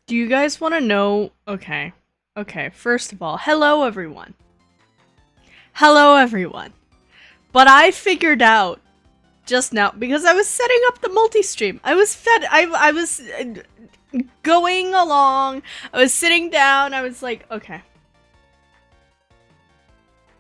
Do you guys want to know? Okay. Okay, first of all, hello everyone. Hello everyone. But I figured out just now, because I was setting up the multi-stream. I was going along, I was sitting down, I was like, okay.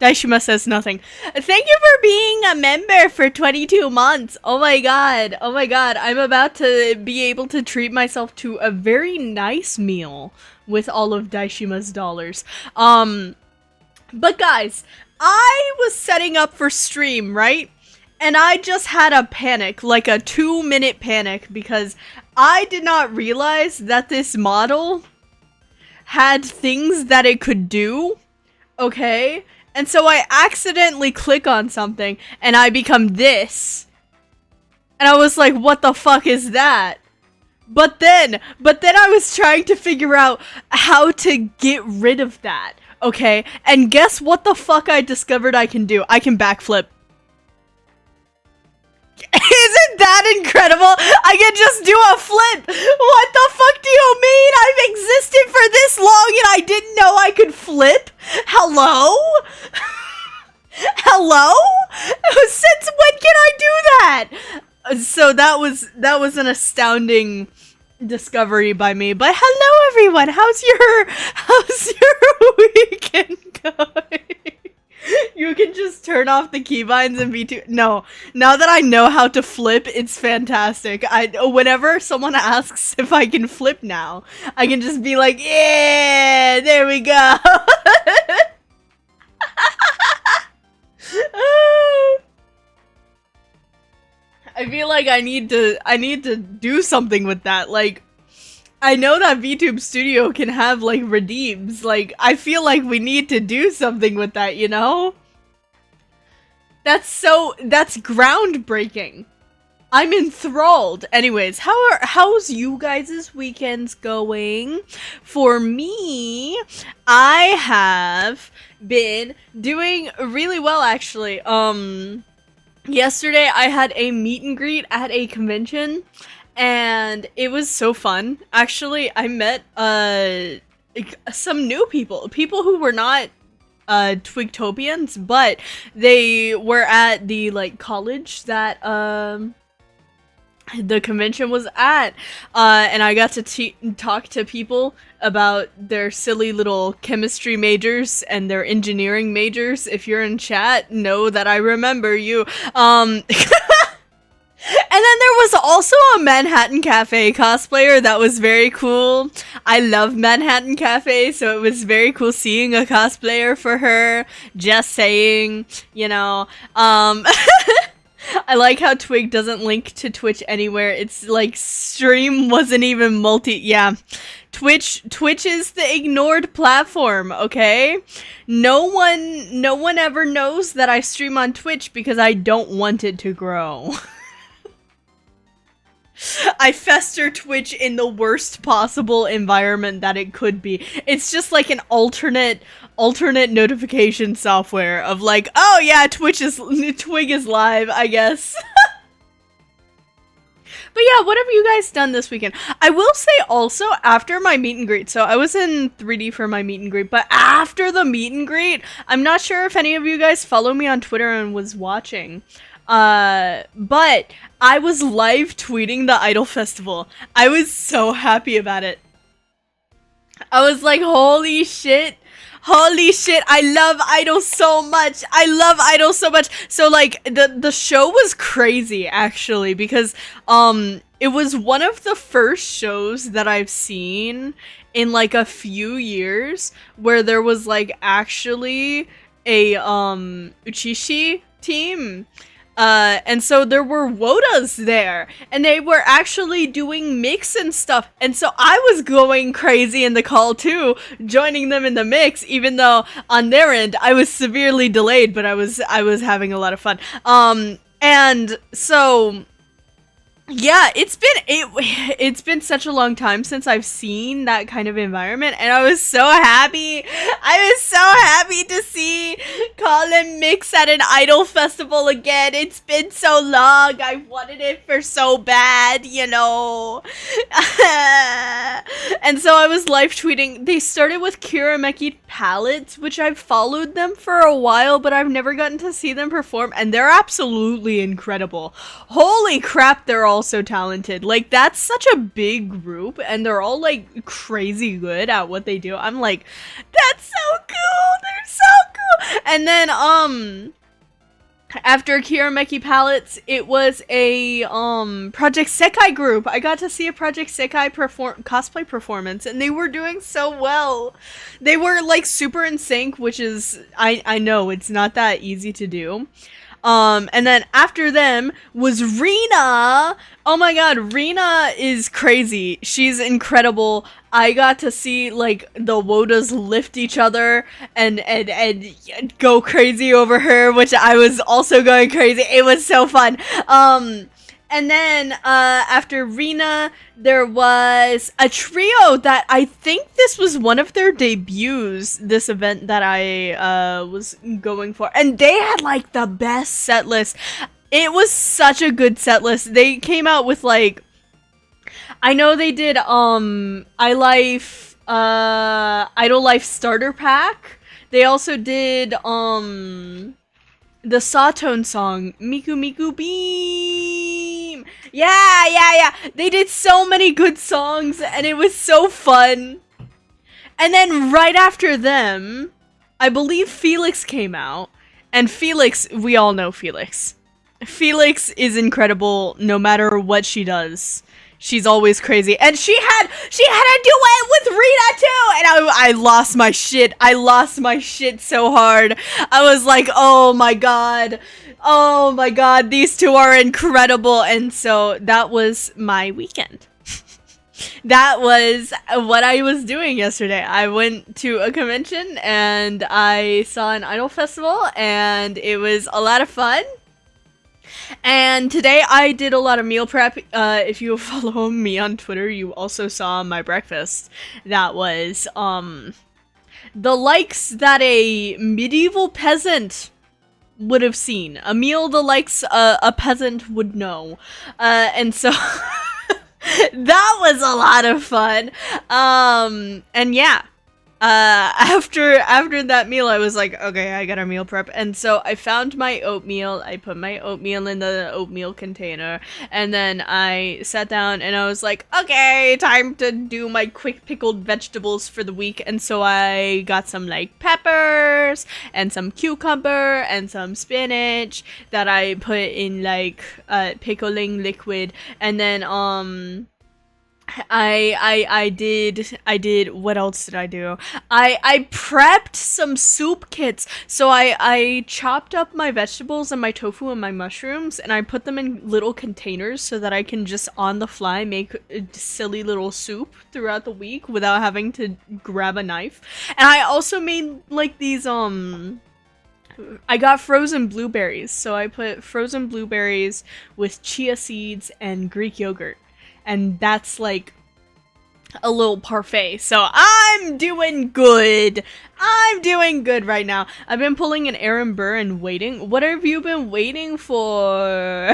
Daishima says nothing. Thank you for being a member for 22 months. Oh my god. Oh my god. I'm about to be able to treat myself to a very nice meal with all of Daishima's dollars. But guys, I was setting up for stream, right? And I just had a panic, like a 2-minute panic, because I did not realize that this model had things that it could do, okay? And so I accidentally click on something, and I become this. And I was like, what the fuck is that? But then I was trying to figure out how to get rid of that, okay? And guess what the fuck I discovered I can do? I can backflip. Isn't that incredible? I can just do a flip. What the fuck do you mean? I've existed for this long and I didn't know I could flip? Hello? Hello? Since when can I do that? So that was an astounding discovery by me. But hello everyone. How's your weekend going? You can just turn off the keybinds and Vtuber. No, now that I know how to flip, it's fantastic. Whenever someone asks if I can flip now, I can just be like, yeah, there we go. I feel like I need to do something with that. Like, I know that VTube Studio can have, like, redeems. Like, I feel like we need to do something with that, you know? That's groundbreaking. I'm enthralled. Anyways, how's you guys' weekends going? For me, I have been doing really well, actually. Yesterday I had a meet and greet at a convention, and it was so fun. Actually, I met some new people who were not Twigtopians, but they were at the, like, college that the convention was at, and I got to talk to people about their silly little chemistry majors and their engineering majors. If you're in chat, know that I remember you. And then there was also a Manhattan Cafe cosplayer that was very cool. I love Manhattan Cafe, so it was very cool seeing a cosplayer for her. Just saying, you know. I like how Twig doesn't link to Twitch anywhere. It's like stream wasn't even yeah. Twitch is the ignored platform, okay? No one ever knows that I stream on Twitch because I don't want it to grow. I fester Twitch in the worst possible environment that it could be. It's just like an alternate notification software of like, oh yeah, Twig is live, I guess. But yeah, what have you guys done this weekend? I will say also, after my meet and greet, so I was in 3D for my meet and greet, but after the meet and greet, I'm not sure if any of you guys follow me on Twitter and was watching, but I was live tweeting the Idol Festival. I was so happy about it. I was like, holy shit, I love Idol so much. So like the show was crazy, actually, because it was one of the first shows that I've seen in like a few years where there was like actually a Uchishi team. And so there were WOTAs there, and they were actually doing mix and stuff, and so I was going crazy in the call too, joining them in the mix, even though on their end I was severely delayed, but I was having a lot of fun. And so yeah, it's been such a long time since I've seen that kind of environment, and I was so happy. I was so happy to see Colin mix at an Idol festival again. It's been so long. I wanted it for so bad, you know. And so I was live tweeting. They started with Kirameki Palettes, which I've followed them for a while, but I've never gotten to see them perform, and they're absolutely incredible. Holy crap, they're all so talented. Like, that's such a big group, and they're all like crazy good at what they do. I'm like, that's so cool. They're so cool. And then after Kirameki Palettes, it was a Project Sekai group. I got to see a Project Sekai cosplay performance, and they were doing so well. They were like super in sync, which is I know it's not that easy to do. And then after them was Rena. Oh my god, Rena is crazy. She's incredible. I got to see like the WOTAs lift each other and go crazy over her, which I was also going crazy. It was so fun. And then after Rena, there was a trio that I think this was one of their debuts, this event that I was going for. And they had like the best set list. It was such a good set list. They came out with like, I know they did Idol Life starter pack. They also did the Sawtone song, Miku Miku Beam. Yeah. They did so many good songs, and it was so fun. And then right after them, I believe Felix came out. And Felix, we all know Felix. Felix is incredible no matter what she does. She's always crazy. And she had a duet with Rita too! And I lost my shit. I lost my shit so hard. I was like, oh my god. Oh my god, these two are incredible. And so that was my weekend. that was what I was doing yesterday. I went to a convention and I saw an idol festival and it was a lot of fun. And today I did a lot of meal prep. If you follow me on Twitter, you also saw my breakfast. That was, the likes that a medieval peasant would have seen. A meal the likes a peasant would know. And so that was a lot of fun. And yeah. After that meal, I was like, okay, I gotta meal prep. And so I found my oatmeal. I put my oatmeal in the oatmeal container. And then I sat down and I was like, okay, time to do my quick pickled vegetables for the week. And so I got some like peppers and some cucumber and some spinach that I put in like pickling liquid. And then I did what else did I do? I prepped some soup kits. So I chopped up my vegetables and my tofu and my mushrooms and I put them in little containers so that I can just on the fly make a silly little soup throughout the week without having to grab a knife. And I also made like these I got frozen blueberries. So I put frozen blueberries with chia seeds and Greek yogurt. And that's like a little parfait. So I'm doing good. I'm doing good right now. I've been pulling an Aaron Burr and waiting. What have you been waiting for?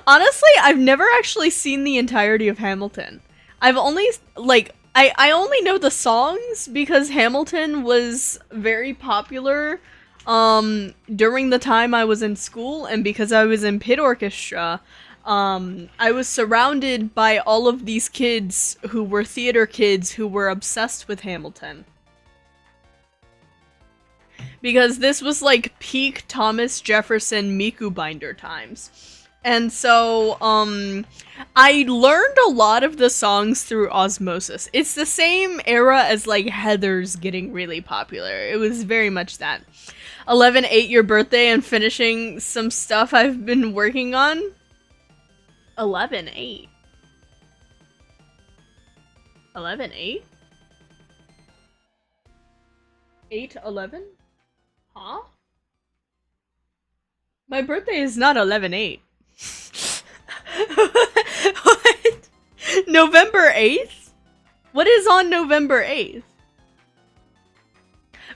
Honestly, I've never actually seen the entirety of Hamilton. I've only, like, I only know the songs because Hamilton was very popular during the time I was in school and because I was in pit orchestra. I was surrounded by all of these kids who were theater kids who were obsessed with Hamilton. Because this was like peak Thomas Jefferson Miku binder times. And so, I learned a lot of the songs through osmosis. It's the same era as like Heather's getting really popular. It was very much that. 11/8 your birthday and finishing some stuff I've been working on. 11/8. 11/8? 8/11? Huh? My birthday is not 11/8. What? November 8th? What is on November 8th?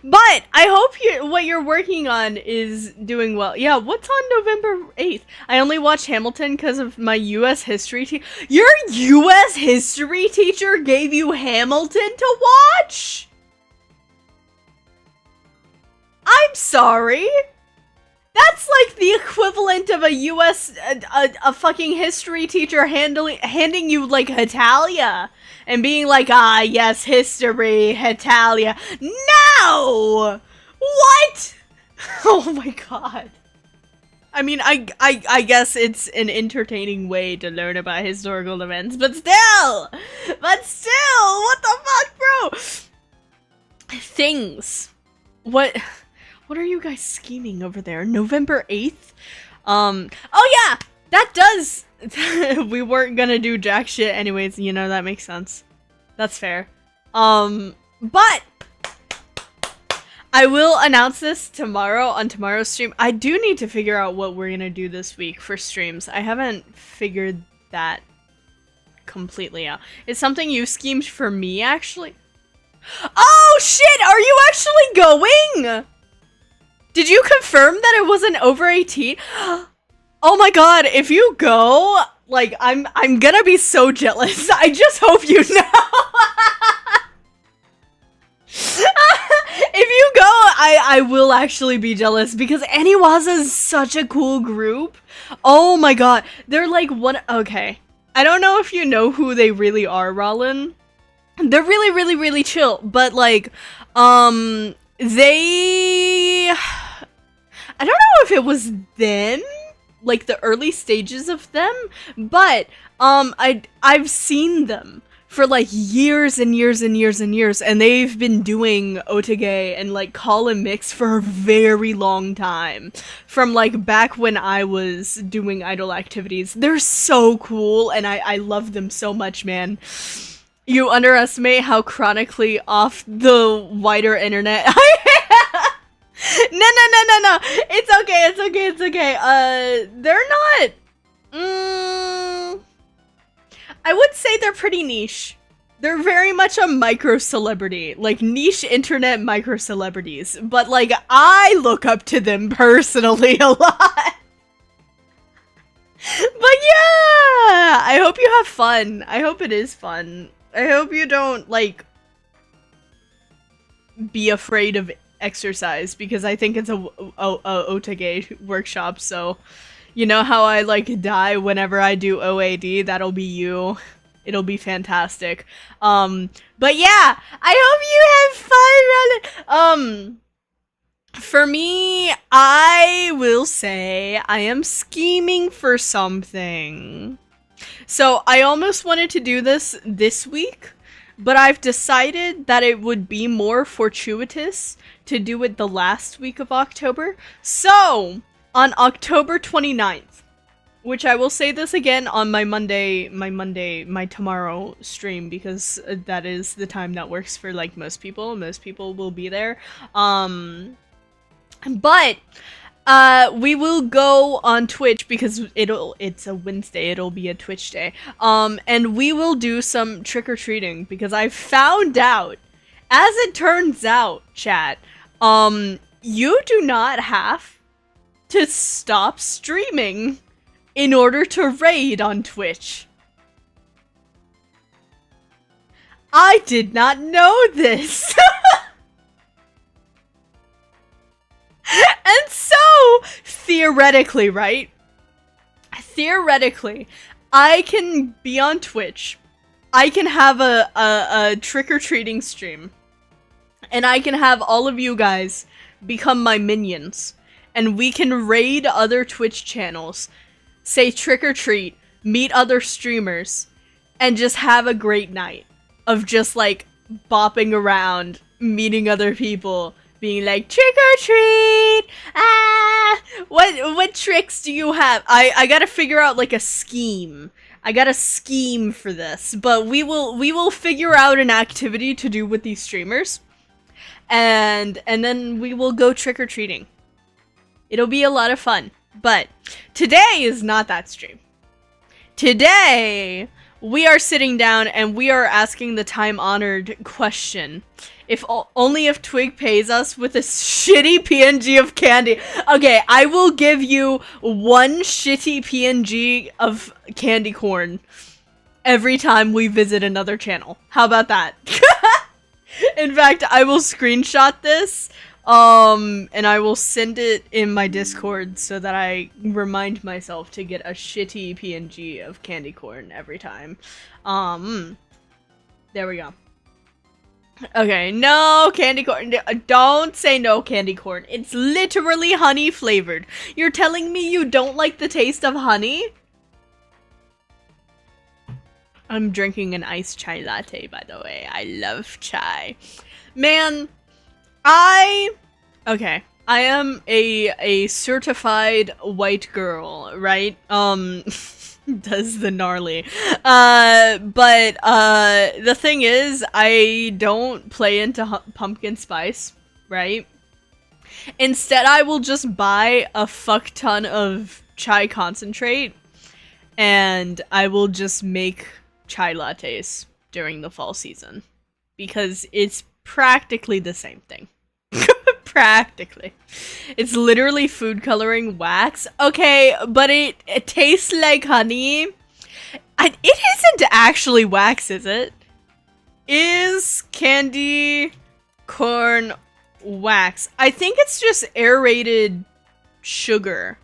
But I hope what you're working on is doing well. Yeah, what's on November 8th? I only watched Hamilton because of my US history teacher. Your US history teacher gave you Hamilton to watch? I'm sorry. That's like the equivalent of a US, a fucking history teacher handing you like Hitalia. And being like, ah, yes, history, Hitalia. No! What? Oh my god. I mean, I guess it's an entertaining way to learn about historical events, but still! What the fuck, bro? Things. What are you guys scheming over there? November 8th? Oh yeah! That does... we weren't gonna do jack shit anyways, you know, that makes sense. That's fair. But I will announce this tomorrow on tomorrow's stream. I do need to figure out what we're gonna do this week for streams. I haven't figured that completely out. It's something you schemed for me, actually. Oh shit! Are you actually going? Did you confirm that it wasn't over 18? Oh my god, if you go, like, I'm gonna be so jealous. I just hope you know. If you go, I will actually be jealous because Aniwaza is such a cool group. Oh my god. They're like one... Okay. I don't know if you know who they really are, Rollin. They're really, really, really chill. But like, they... I don't know if it was them, like the early stages of them, but I've seen them for like years and years and years and years, and they've been doing otage and like call and mix for a very long time, from like back when I was doing idol activities. They're so cool, and I love them so much, man. You underestimate how chronically off the wider internet No. It's okay. They're not. I would say they're pretty niche. They're very much a micro celebrity, like niche internet micro celebrities. But like, I look up to them personally a lot. But yeah, I hope you have fun. I hope it is fun. I hope you don't like be afraid of exercise, because I think it's a otage workshop, so you know how I like die whenever I do OAD? That'll be you. It'll be fantastic. But yeah, I hope you have fun. For me, I will say I am scheming for something. So I almost wanted to do this week, but I've decided that it would be more fortuitous to do it the last week of October. So, on October 29th, which I will say this again on my tomorrow stream, because that is the time that works for like most people. Most people will be there. But we will go on Twitch, because it's a Wednesday, it'll be a Twitch day. And we will do some trick-or-treating, because I found out, as it turns out, chat, you do not have to stop streaming in order to raid on Twitch. I did not know this. And so, theoretically, right? Theoretically, I can be on Twitch. I can have a trick-or-treating stream. And I can have all of you guys become my minions. And we can raid other Twitch channels. Say trick-or-treat, meet other streamers, and just have a great night of just like bopping around, meeting other people, being like, trick or treat! Ah! What tricks do you have? I gotta figure out like a scheme. I got a scheme for this, but we will figure out an activity to do with these streamers, and then we will go trick or treating. It'll be a lot of fun. But today is not that stream. Today we are sitting down and we are asking the time-honored question. Only if Twig pays us with a shitty PNG of candy. Okay, I will give you one shitty PNG of candy corn every time we visit another channel. How about that? In fact, I will screenshot this, and I will send it in my Discord so that I remind myself to get a shitty PNG of candy corn every time. There we go. Okay, no candy corn. Don't say no candy corn. It's literally honey flavored. You're telling me you don't like the taste of honey? I'm drinking an iced chai latte, by the way. I love chai. Man, okay, I am a certified white girl, right? Does the gnarly. But the thing is, I don't play into pumpkin spice, right? Instead, I will just buy a fuck ton of chai concentrate, and I will just make chai lattes during the fall season, because it's practically the same thing. Practically. It's literally food coloring wax. Okay, but it tastes like honey. It isn't actually wax, is it? Is candy corn wax? I think it's just aerated sugar.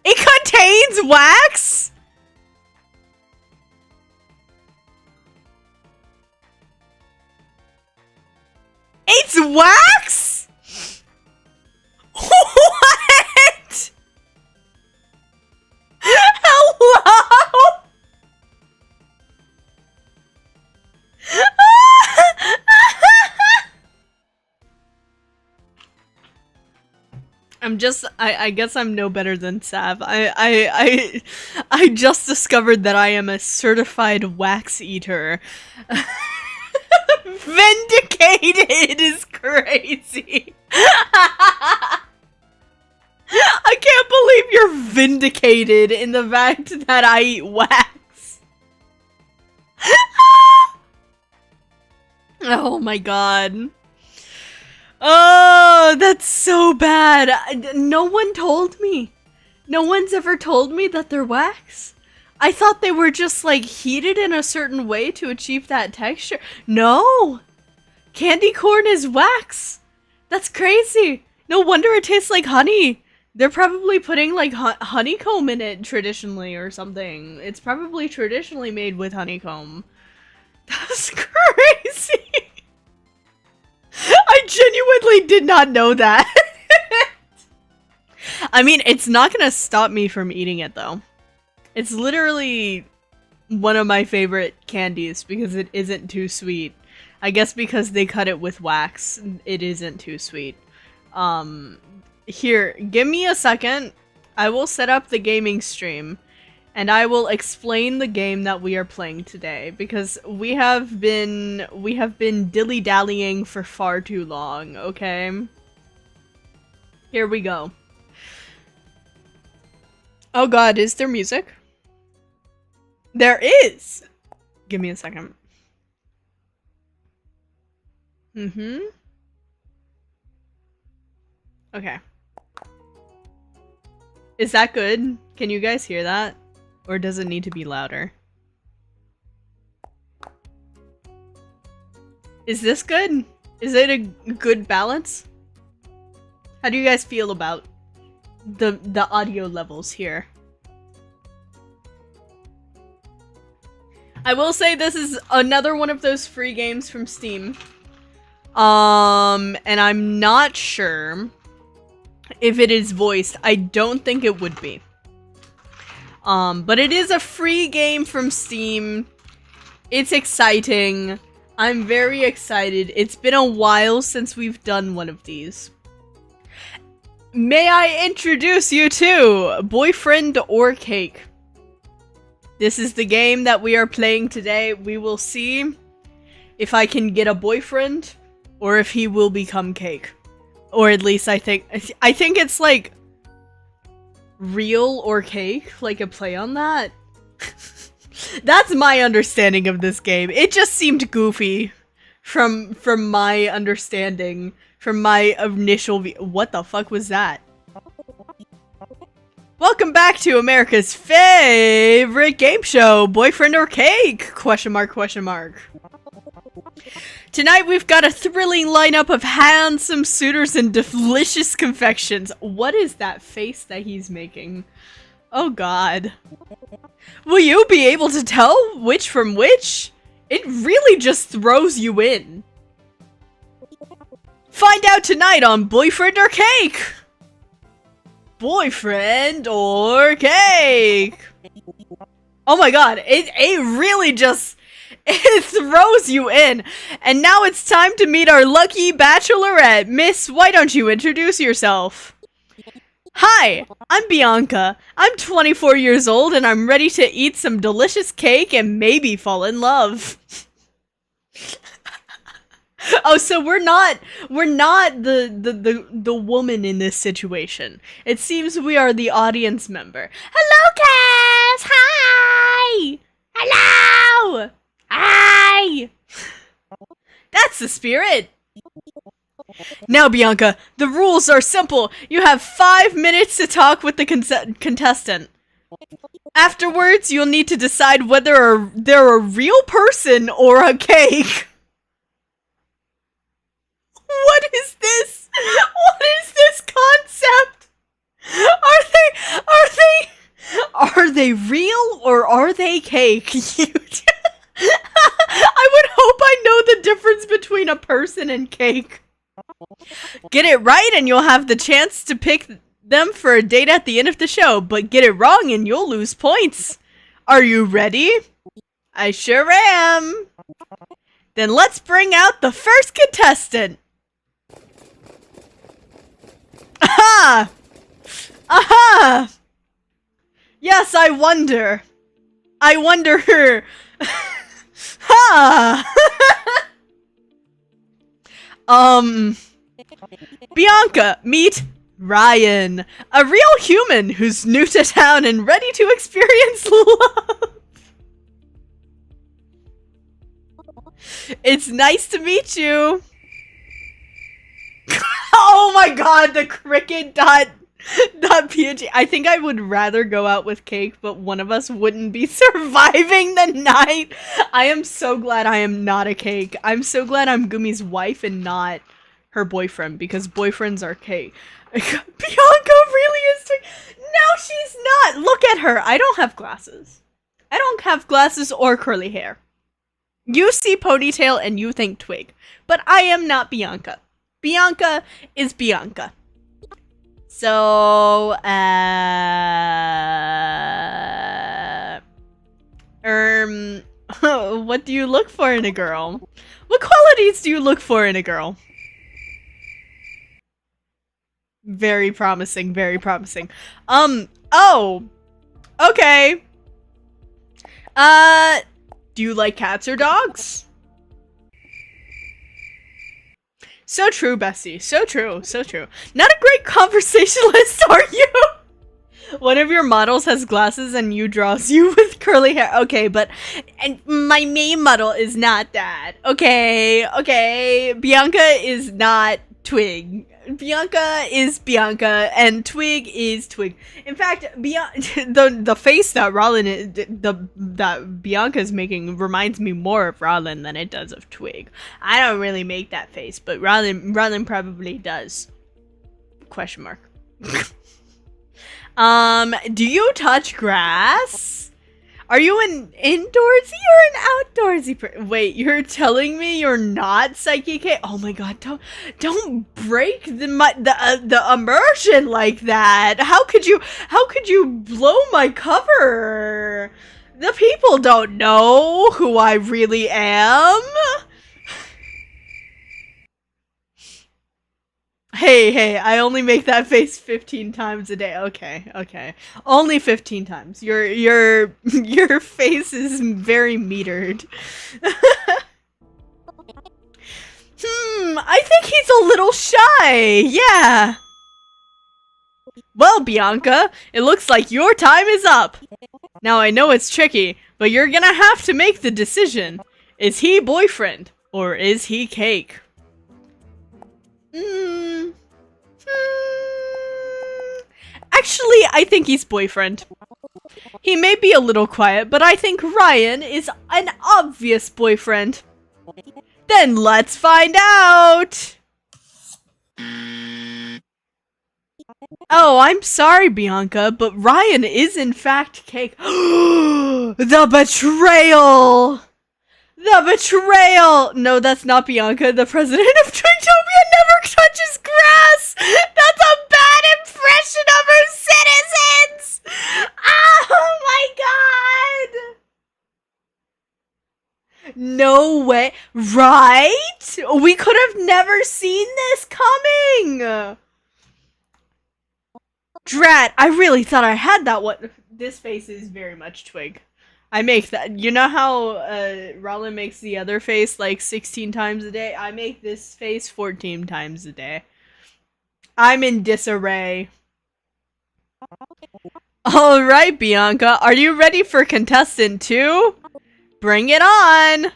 It contains wax? It's wax? What? Hello? I guess I'm no better than Sav. I just discovered that I am a certified wax eater. Vindicated is crazy. I can't believe you're vindicated in the fact that I eat wax. Oh my god. Oh, that's so bad. No one told me. No one's ever told me that they're wax. I thought they were just like heated in a certain way to achieve that texture. No! Candy corn is wax. That's crazy. No wonder it tastes like honey. They're probably putting like honeycomb in it traditionally or something. It's probably traditionally made with honeycomb. That's crazy. I genuinely did not know that. I mean, it's not gonna stop me from eating it though. It's literally one of my favorite candies because it isn't too sweet. I guess because they cut it with wax, it isn't too sweet. Here, give me a second. I will set up the gaming stream and I will explain the game that we are playing today because we have been dilly-dallying for far too long, okay? Here we go. Oh god, is there music? There is! Give me a second. Okay. Is that good? Can you guys hear that? Or does it need to be louder? Is this good? Is it a good balance? How do you guys feel about the audio levels here? I will say this is another one of those free games from Steam. And I'm not sure if it is voiced. I don't think it would be. But it is a free game from Steam. It's exciting. I'm very excited. It's been a while since we've done one of these. May I introduce you to Boyfriend or Cake? This is the game that we are playing today. We will see if I can get a boyfriend or if he will become Cake. Or at least I think it's like real or cake, like a play on that. That's my understanding of this game. It just seemed goofy from my understanding, from my initial what the fuck was that? Welcome back to America's favorite game show, Boyfriend or Cake? Question mark, question mark. Tonight we've got a thrilling lineup of handsome suitors and delicious confections. What is that face that he's making? Oh god. Will you be able to tell which from which? It really just throws you in. Find out tonight on Boyfriend or Cake! Boyfriend or Cake! Oh my god, it really just... it throws you in. And now it's time to meet our lucky bachelorette. Miss, why don't you introduce yourself? Hi, I'm Bianca. I'm 24 years old and I'm ready to eat some delicious cake and maybe fall in love. Oh, so we're not the woman in this situation. It seems we are the audience member. Hello, Cass! Hi! Hello! Hi! That's the spirit! Now, Bianca, the rules are simple. You have 5 minutes to talk with the contestant. Afterwards, you'll need to decide whether they're a real person or a cake. What is this? What is this concept? Are they real or are they cake? I would hope I know the difference between a person and cake. Get it right and you'll have the chance to pick them for a date at the end of the show, but get it wrong and you'll lose points. Are you ready? I sure am. Then let's bring out the first contestant. Aha! Aha! Yes, I wonder. I wonder. Ha! Bianca, meet Ryan, a real human who's new to town and ready to experience love. It's nice to meet you. Oh my god, the cricket .png. I think I would rather go out with Cake, but one of us wouldn't be surviving the night. I am so glad I am not a Cake. I'm so glad I'm Gumi's wife and not her boyfriend, because boyfriends are Cake. Bianca really is Twig. No, she's not. Look at her. I don't have glasses. I don't have glasses or curly hair. You see ponytail and you think Twig, but I am not Bianca. Bianca is Bianca. So, what do you look for in a girl? What qualities do you look for in a girl? Very promising, very promising. Oh, okay. Do you like cats or dogs? So true, Bessie. So true, so true. Not a great conversationalist, are you? One of your models has glasses and you draws you with curly hair. Okay, but my main model is not that. Okay, okay. Bianca is not Twig. Bianca is Bianca and Twig is Twig. In fact, the face that that Bianca is making reminds me more of Rollin than it does of Twig. I don't really make that face, but Rollin probably does. Question mark. Do you touch grass? Are you an indoorsy or an outdoorsy wait, you're telling me you're not Psyche K? Oh my god, don't break the immersion like that. How could you blow my cover? The people don't know who I really am. Hey, I only make that face 15 times a day. Okay, okay. Only 15 times. Your face is very metered. I think he's a little shy. Yeah. Well, Bianca, it looks like your time is up. Now I know it's tricky, but you're gonna have to make the decision. Is he boyfriend or is he Cake? Actually, I think he's boyfriend. He may be a little quiet, but I think Ryan is an obvious boyfriend. Then let's find out! Oh, I'm sorry, Bianca, but Ryan is in fact Cake. The betrayal! The betrayal! No, that's not Bianca. The president of Twigtopia never touches grass! That's a bad impression of her citizens! Oh my god! No way. Right? We could have never seen this coming! Drat, I really thought I had that one. This face is very much Twig. I make that. You know how Rollin makes the other face like 16 times a day? I make this face 14 times a day. I'm in disarray. Alright, Bianca. Are you ready for contestant 2? Bring it on!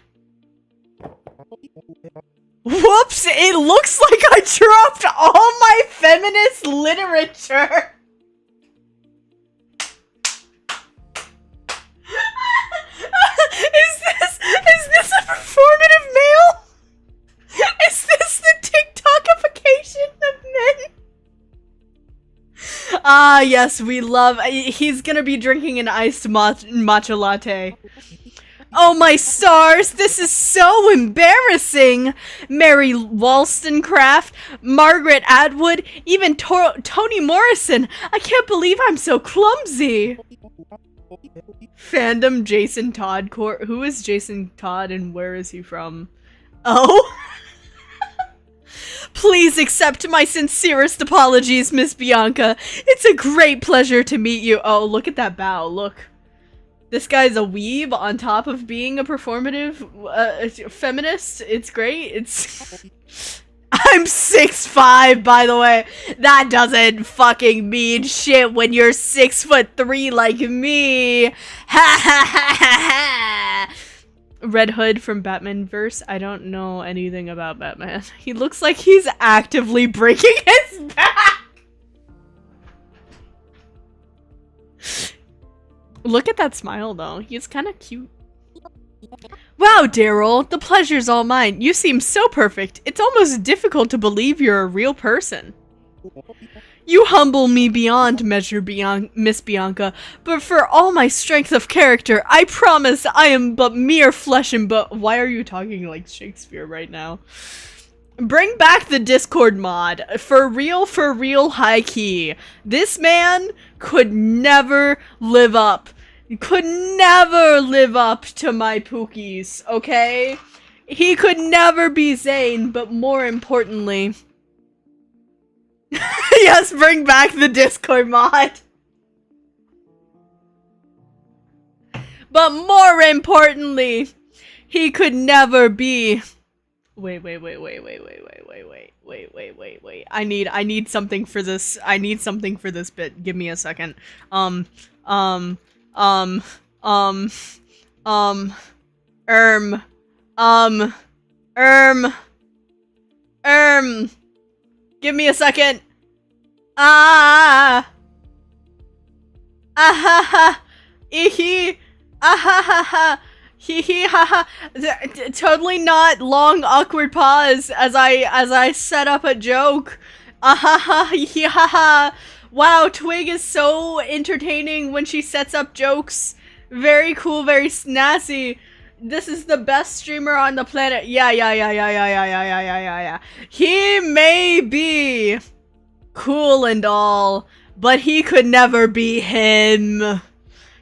Whoops! It looks like I dropped all my feminist literature! Is this a performative male? Is this the TikTokification of men? Ah, yes, we love. He's gonna be drinking an iced matcha latte. Oh my stars, this is so embarrassing! Mary Wollstonecraft, Margaret Atwood, even Toni Morrison. I can't believe I'm so clumsy. Fandom Jason Todd Court. Who is Jason Todd and where is he from? Oh. Please accept my sincerest apologies, Miss Bianca. It's a great pleasure to meet you. Oh, look at that bow. Look. This guy's a weeb on top of being a performative feminist. It's great. It's... I'm 6'5", by the way. That doesn't fucking mean shit when you're 6'3" like me. Ha ha ha ha ha. Red Hood from Batman verse. I don't know anything about Batman. He looks like he's actively breaking his back. Look at that smile though. He's kind of cute. Wow, Daryl, the pleasure's all mine. You seem so perfect. It's almost difficult to believe you're a real person. You humble me beyond measure, Miss Bianca, but for all my strength of character, I promise I am but mere flesh and bone. Why are you talking like Shakespeare right now? Bring back the Discord mod. For real, high key. This man could never live up. Could never live up to my Pookies, okay? He could never be Zane, but more importantly... Yes, bring back the Discord mod. But more importantly, he could never be... Wait. I need something for this. I need something for this bit. Give me a second. Give me a second. Totally not long awkward pause as I set up a joke. Wow, Twig is so entertaining when she sets up jokes. Very cool, very snazzy. This is the best streamer on the planet. Yeah. He may be cool and all, but he could never be him.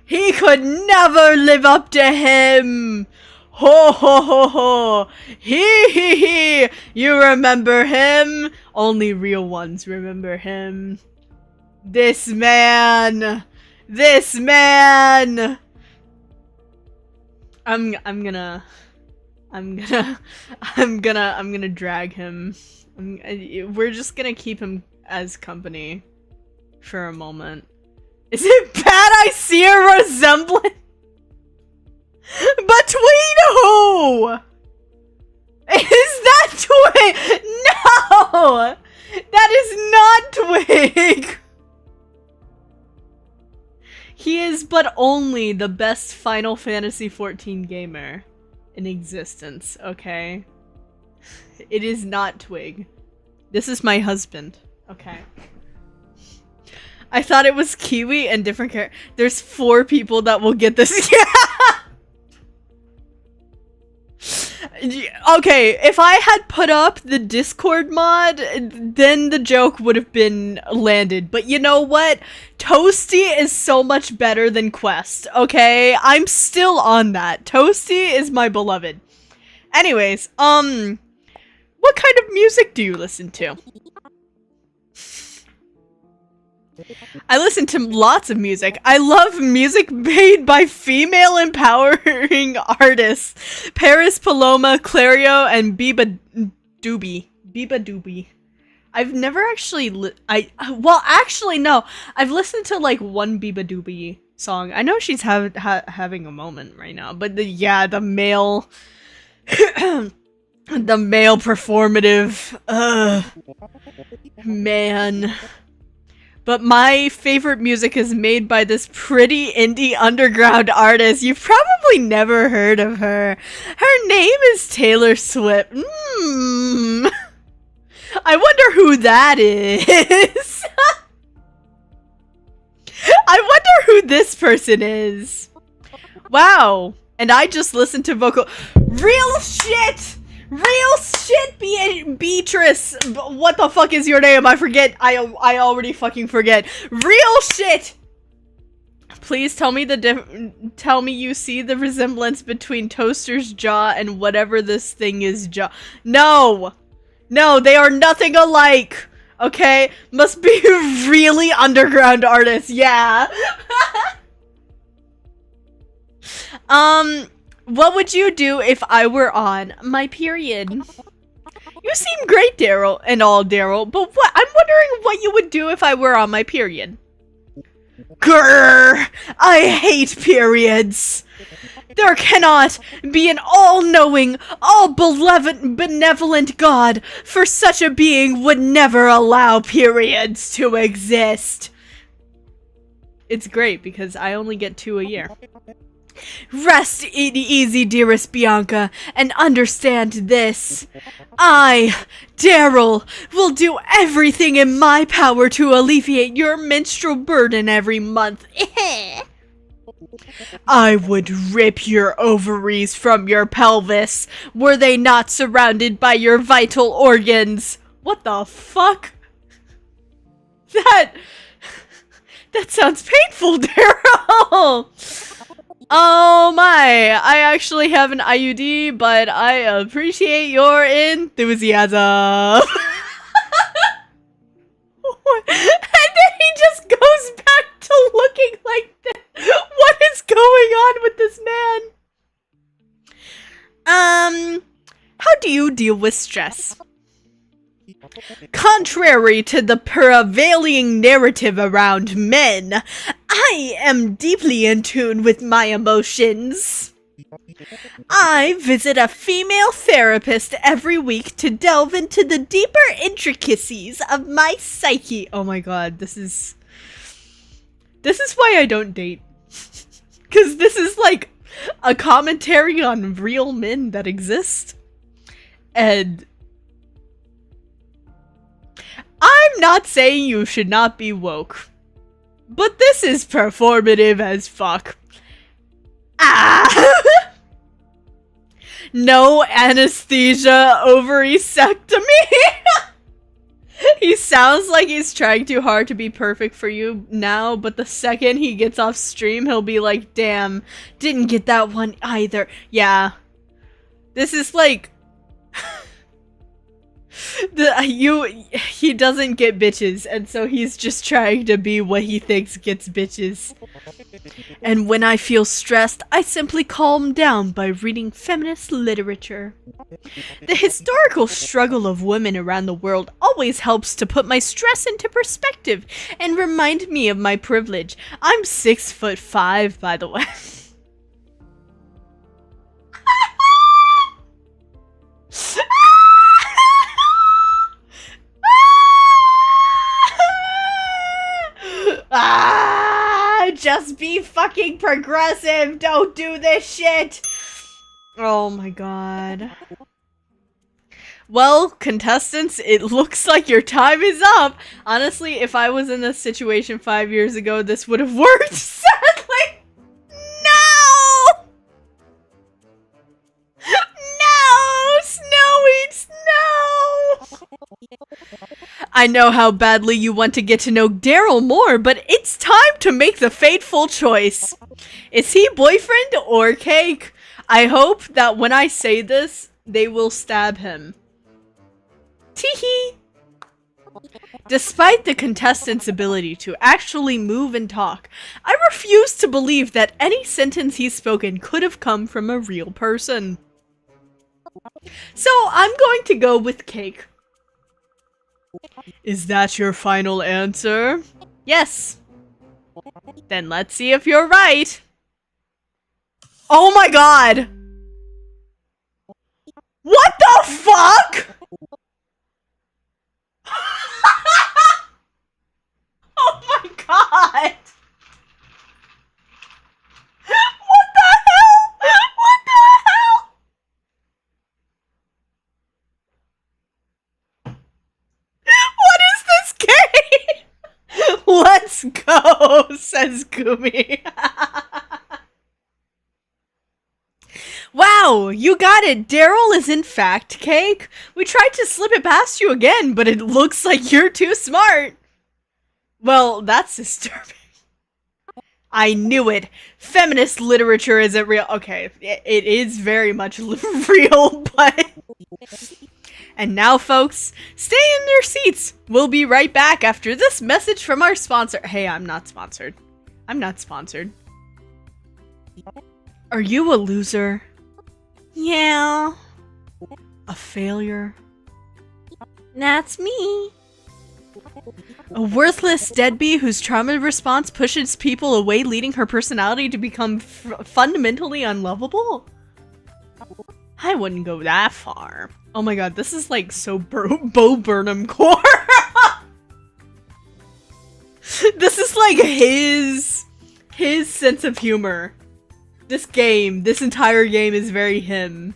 He could never live up to him. Ho ho ho ho. He. You remember him? Only real ones remember him. This man. I'm gonna drag him. We're just gonna keep him as company for a moment. Is it bad I see a resemblance? Between who? Is that Twig? No! That is not Twig! He is but only the best Final Fantasy XIV gamer in existence, okay? It is not Twig. This is my husband, okay? I thought it was Kiwi and different characters. There's 4 people that will get this. Okay, if I had put up the Discord mod, then the joke would have been landed. But you know what? Toasty is so much better than Quest, okay? I'm still on that. Toasty is my beloved. Anyways, what kind of music do you listen to? I listen to lots of music. I love music made by female empowering artists. Paris Paloma, Clario, and Biba Doobie. I've never actually well, actually no. I've listened to like one Biba Doobie song. I know she's having a moment right now, but the male the male performative man. But my favorite music is made by this pretty indie underground artist. You've probably never heard of her. Her name is Taylor Swift. I wonder who that is. I wonder who this person is. Wow. And I just listened to vocal. Real shit! Real shit, Beatrice! What the fuck is your name? I forget. I already fucking forget. Real shit! Please tell me tell me you see the resemblance between Toaster's jaw and whatever this thing is jaw. No! No, they are nothing alike. Okay? Must be really underground artists. Yeah. What would you do if I were on my period? You seem great, Daryl, and all, Daryl, but what? I'm wondering what you would do if I were on my period. Grrr! I hate periods! There cannot be an all-knowing, all-benevolent God, for such a being would never allow periods to exist. It's great, because I only get 2 a year. Rest easy, dearest Bianca, and understand this. I, Daryl, will do everything in my power to alleviate your menstrual burden every month. I would rip your ovaries from your pelvis were they not surrounded by your vital organs. What the fuck? That sounds painful, Daryl! Oh my, I actually have an IUD, but I appreciate your enthusiasm. And then he just goes back to looking like this. What is going on with this man? How do you deal with stress? Contrary to the prevailing narrative around men, I am deeply in tune with my emotions. I visit a female therapist every week to delve into the deeper intricacies of my psyche. Oh my god, this is why I don't date. Because this is like a commentary on real men that exist. And I'm not saying you should not be woke, but this is performative as fuck. Ah! No anesthesia ovaryectomy. He sounds like he's trying too hard to be perfect for you now, but the second he gets off stream, he'll be like, damn, didn't get that one either. Yeah. This is like... he doesn't get bitches, and so he's just trying to be what he thinks gets bitches. And when I feel stressed, I simply calm down by reading feminist literature. The historical struggle of women around the world always helps to put my stress into perspective and remind me of my privilege. I'm 6'5", by the way. Just be fucking progressive. Don't do this shit. Oh my god. Well, contestants, it looks like your time is up. Honestly, if I was in this situation 5 years ago, this would have worked. Sadly. No! No! Snowy Snow! I know how badly you want to get to know Daryl more, but it's time to make the fateful choice. Is he boyfriend or cake? I hope that when I say this, they will stab him. Teehee! Despite the contestant's ability to actually move and talk, I refuse to believe that any sentence he's spoken could have come from a real person. So I'm going to go with cake. Is that your final answer? Yes. Then let's see if you're right. Oh my god! What the fuck?! Oh my god! What the hell?! What the hell?! What is this game?! Let's go, says Gumi. Wow, you got it. Daryl is in fact cake. We tried to slip it past you again, but it looks like you're too smart. Well, that's disturbing. I knew it. Feminist literature isn't real. Okay, it is very much real, but... And now, folks, stay in your seats. We'll be right back after this message from our sponsor. Hey, I'm not sponsored. I'm not sponsored. Are you a loser? Yeah. A failure? That's me. A worthless deadbeat whose trauma response pushes people away, leading her personality to become fundamentally unlovable? I wouldn't go that far. Oh my god, this is like so Bo Burnham core. This is like his sense of humor. This entire game is very him.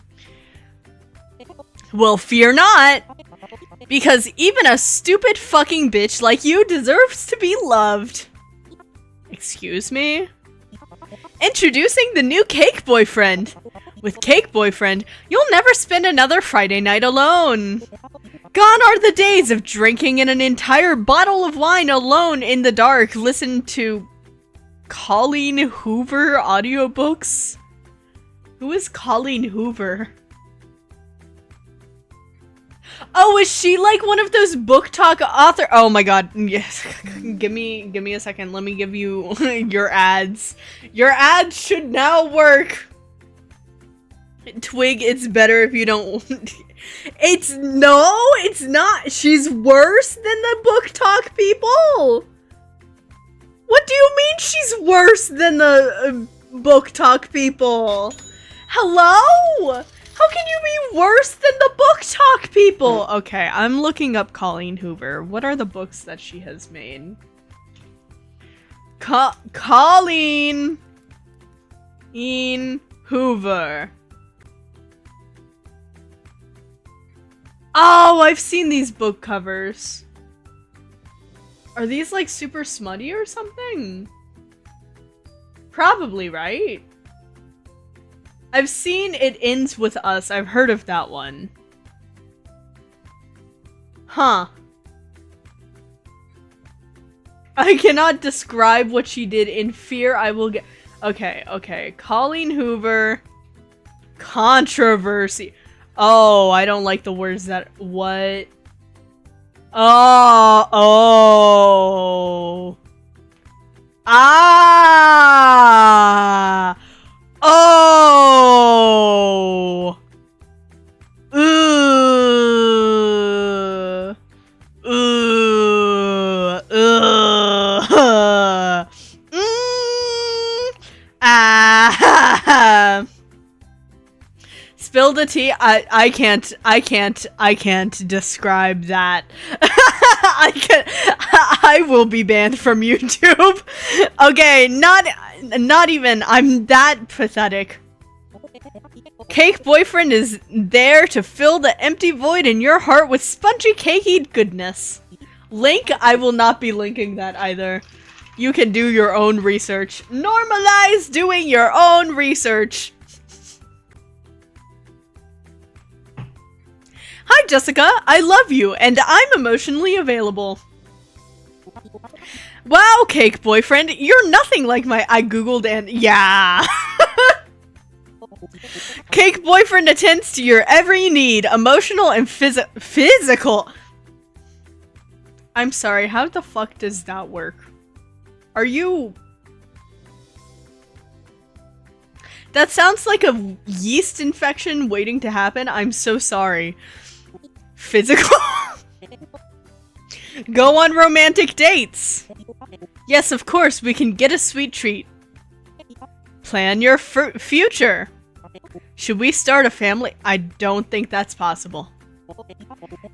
Well, fear not, because even a stupid fucking bitch like you deserves to be loved. Excuse me? Introducing the new Cake Boyfriend. With Cake Boyfriend, you'll never spend another Friday night alone. Gone are the days of drinking in an entire bottle of wine alone in the dark, listen to Colleen Hoover audiobooks. Who is Colleen Hoover? Oh, is she like one of those book talk author? Oh my god, yes. Give me a second. Let me give you your ads. Your ads should now work. Twig, it's better if you don't. It's not. She's worse than the book talk people. What do you mean she's worse than the book talk people? Hello? How can you be worse than the book talk people? Okay, I'm looking up Colleen Hoover. What are the books that she has made? Colleen Hoover. Oh, I've seen these book covers. Are these like super smutty or something? Probably, right? I've seen It Ends With Us. I've heard of that one. Huh. I cannot describe what she did. In fear I will get... Okay. Colleen Hoover. Controversy. Oh, I don't like the words that... What? Oh. Ah. Oh. Ah. Spill the tea. I can't describe that. I will be banned from YouTube. Okay, not even. I'm that pathetic. Cake Boyfriend is there to fill the empty void in your heart with spongy cakey goodness. Link, I will not be linking that either. You can do your own research. Normalize doing your own research. Hi Jessica, I love you, and I'm emotionally available. Wow, Cake Boyfriend, you're nothing like my- I googled and- yeah. Cake Boyfriend attends to your every need, emotional and physical. I'm sorry, how the fuck does that work? Are you... That sounds like a yeast infection waiting to happen. I'm so sorry. Physical? Go on romantic dates. Yes, of course, we can get a sweet treat. Plan your future. Should we start a family? I don't think that's possible.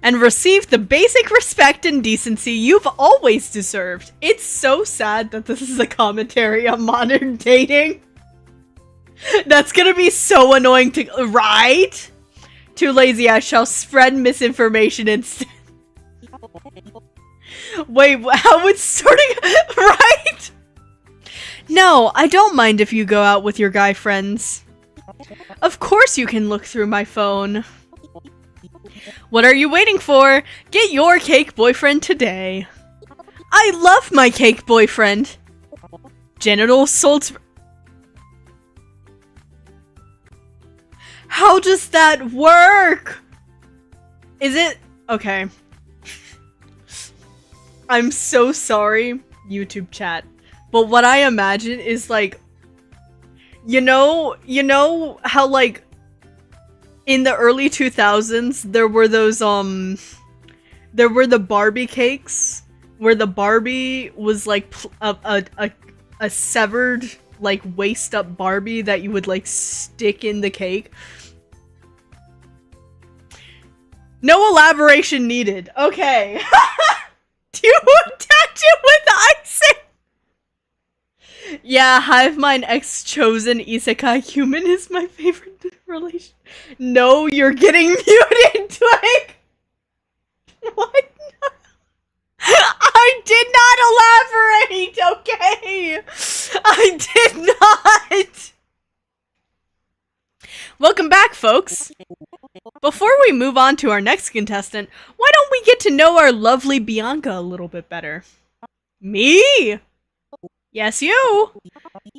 And receive the basic respect and decency you've always deserved. It's so sad that this is a commentary on modern dating. That's gonna be so annoying to- right? Too lazy, I shall spread misinformation instead. Wait, how it's starting- right? No, I don't mind if you go out with your guy friends. Of course you can look through my phone. What are you waiting for? Get your Cake Boyfriend today. I love my Cake Boyfriend. Genital assault. How does that work? Is it? Okay. I'm so sorry, YouTube chat. But what I imagine is like, you know how like in the early 2000s there were those there were the Barbie cakes where the Barbie was like a severed like waist up Barbie that you would like stick in the cake. No elaboration needed. Okay. Do you attach it with icing? Yeah, Hive Mind X Chosen Isekai Human is my favorite relation. No, you're getting muted, Twig! What? I did not elaborate, okay? I did not! Welcome back, folks. Before we move on to our next contestant, why don't we get to know our lovely Bianca a little bit better? Me? Yes, you!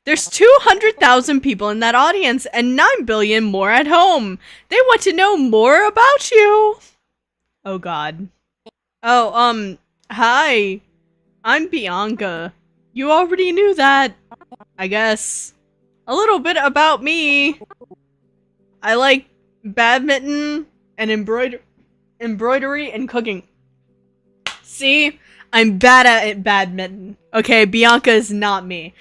There's 200,000 people in that audience and 9 billion more at home. They want to know more about you. Oh god. Oh, hi. I'm Bianca. You already knew that. I guess. A little bit about me. I like badminton and embroidery and cooking. See? I'm bad at badminton. Okay, Bianca is not me.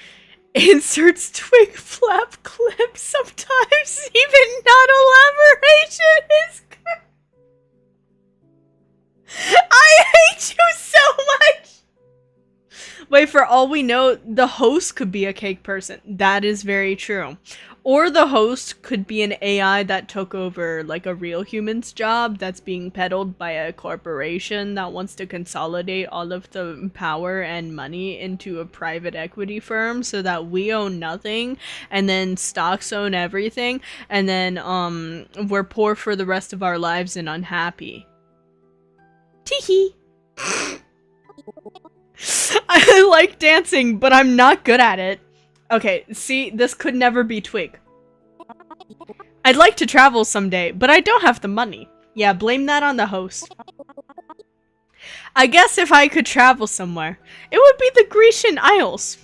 Inserts Twig flap clip. Sometimes even non-elaboration is good. I hate you so much! Wait, for all we know, the host could be a cake person. That is very true. Or the host could be an AI that took over, like, a real human's job that's being peddled by a corporation that wants to consolidate all of the power and money into a private equity firm so that we own nothing, and then stocks own everything, and then, we're poor for the rest of our lives and unhappy. Teehee! I like dancing, but I'm not good at it. Okay, see, this could never be Twig. I'd like to travel someday, but I don't have the money. Yeah, blame that on the host. I guess if I could travel somewhere, it would be the Grecian Isles.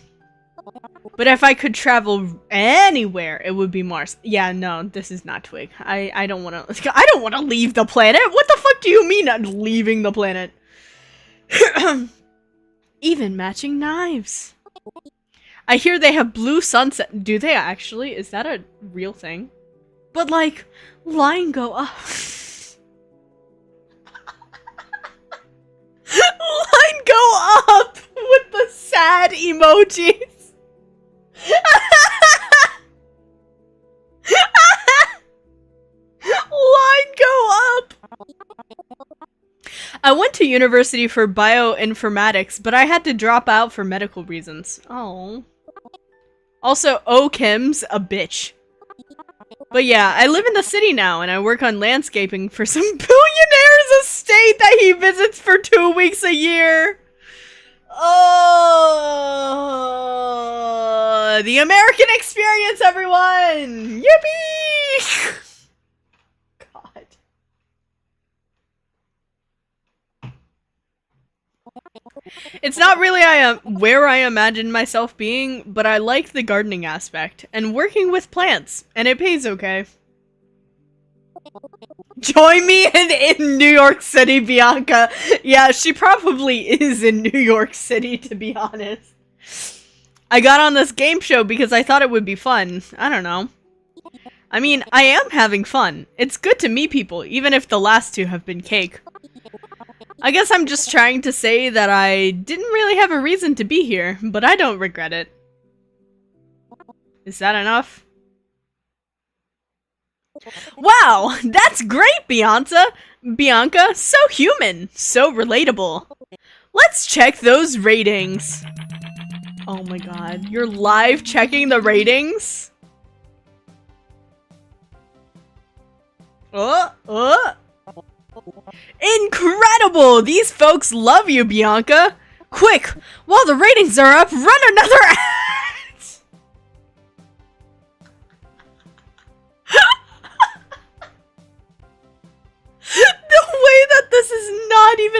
But if I could travel anywhere, it would be Mars. Yeah, no, this is not Twig. I don't want to leave the planet. What the fuck do you mean not leaving the planet? Even matching knives. I hear they have blue sunset. Do they actually? Is that a real thing? But like, line go up. Line go up with the sad emojis. Line go up. I went to university for bioinformatics, but I had to drop out for medical reasons. Oh. Also, Kim's a bitch. But yeah, I live in the city now, and I work on landscaping for some billionaire's estate that he visits for 2 weeks a year. Oh, the American experience, everyone! Yippee! God. It's not really where I imagined myself being, but I like the gardening aspect and working with plants, and it pays okay. Join me in New York City, Bianca. Yeah, she probably is in New York City, to be honest. I got on this game show because I thought it would be fun. I don't know. I mean, I am having fun. It's good to meet people, even if the last two have been cake. I guess I'm just trying to say that I didn't really have a reason to be here, but I don't regret it. Is that enough? Wow, that's great, Bianca! So human, so relatable. Let's check those ratings. Oh my god, you're live checking the ratings? Incredible! These folks love you, Bianca! Quick! While the ratings are up, run another ad! The way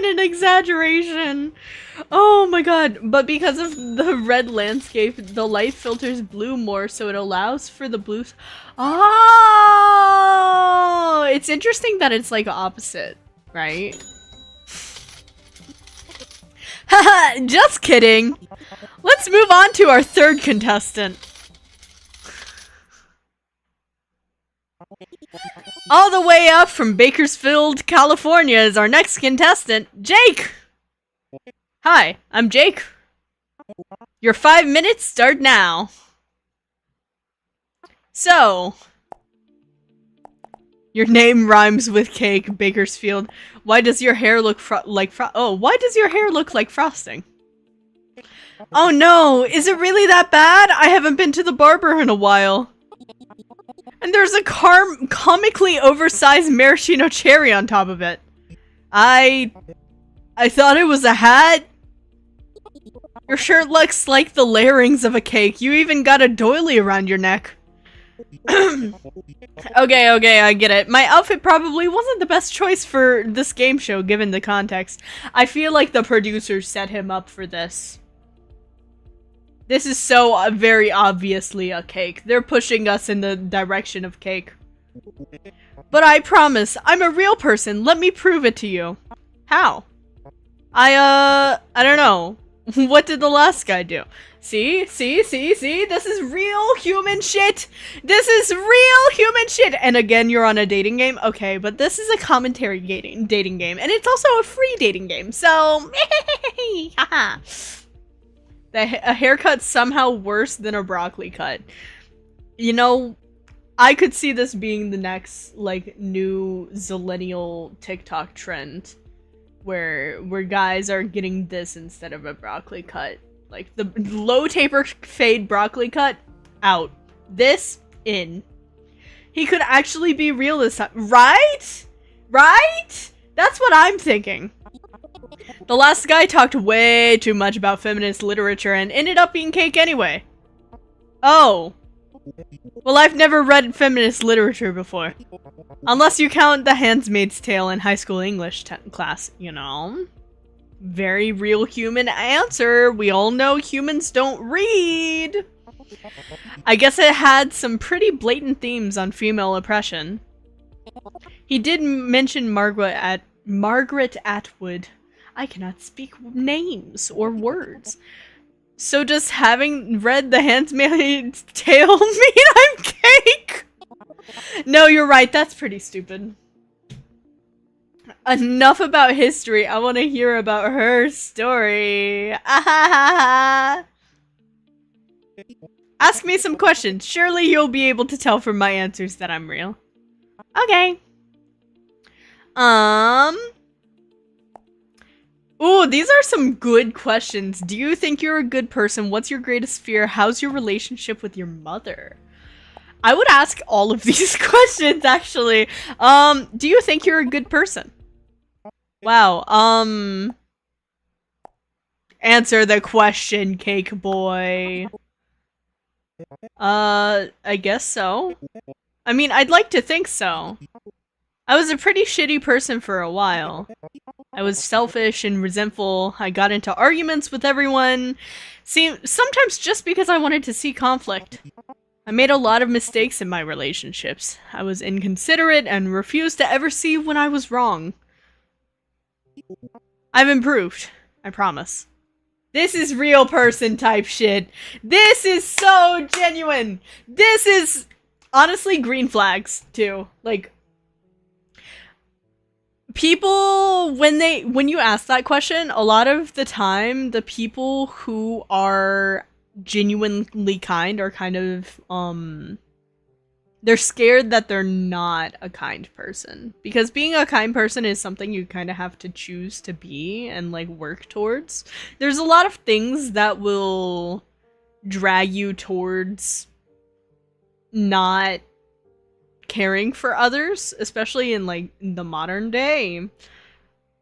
an exaggeration. Oh my god. But because of the red landscape, the light filters blue more, so it allows for the blues. Oh! It's interesting that it's like opposite, right? Haha, just kidding. Let's move on to our third contestant. All the way up from Bakersfield, California is our next contestant, Jake! Hi, I'm Jake. Your 5 minutes start now. So, your name rhymes with cake, Bakersfield. Why does your hair look like frosting? Oh no, is it really that bad? I haven't been to the barber in a while. And there's a comically oversized maraschino cherry on top of it. I thought it was a hat. Your shirt looks like the layerings of a cake. You even got a doily around your neck. Okay, I get it. My outfit probably wasn't the best choice for this game show, given the context. I feel like the producers set him up for this. This is so very obviously a cake. They're pushing us in the direction of cake. But I promise, I'm a real person. Let me prove it to you. How? I don't know. What did the last guy do? See? This is real human shit. This is real human shit. And again, you're on a dating game? Okay, but this is a commentary dating game. And it's also a free dating game. So, haha. A haircut's somehow worse than a broccoli cut. You know, I could see this being the next, like, new zillennial TikTok trend. Where guys are getting this instead of a broccoli cut. Like, the low taper fade broccoli cut, out. This, in. He could actually be real this time. Right? Right? That's what I'm thinking. The last guy talked way too much about feminist literature and ended up being cake anyway. Oh. Well, I've never read feminist literature before. Unless you count The Handmaid's Tale in high school English class, you know. Very real human answer. We all know humans don't read. I guess it had some pretty blatant themes on female oppression. He did mention Margaret Atwood. I cannot speak names or words. So does having read The Handmaid's Tale mean I'm cake? No, you're right. That's pretty stupid. Enough about history. I want to hear about her story. Ask me some questions. Surely you'll be able to tell from my answers that I'm real. Okay. Ooh, these are some good questions. Do you think you're a good person? What's your greatest fear? How's your relationship with your mother? I would ask all of these questions, actually. Do you think you're a good person? Wow, answer the question, cake boy. I guess so. I mean, I'd like to think so. I was a pretty shitty person for a while. I was selfish and resentful. I got into arguments with everyone. Sometimes just because I wanted to see conflict. I made a lot of mistakes in my relationships. I was inconsiderate and refused to ever see when I was wrong. I've improved. I promise. This is real person type shit. This is so genuine. This is honestly green flags too. Like, people, when you ask that question, a lot of the time, the people who are genuinely kind are kind of, they're scared that they're not a kind person. Because being a kind person is something you kind of have to choose to be and, like, work towards. There's a lot of things that will drag you towards not caring for others, especially in, like, the modern day.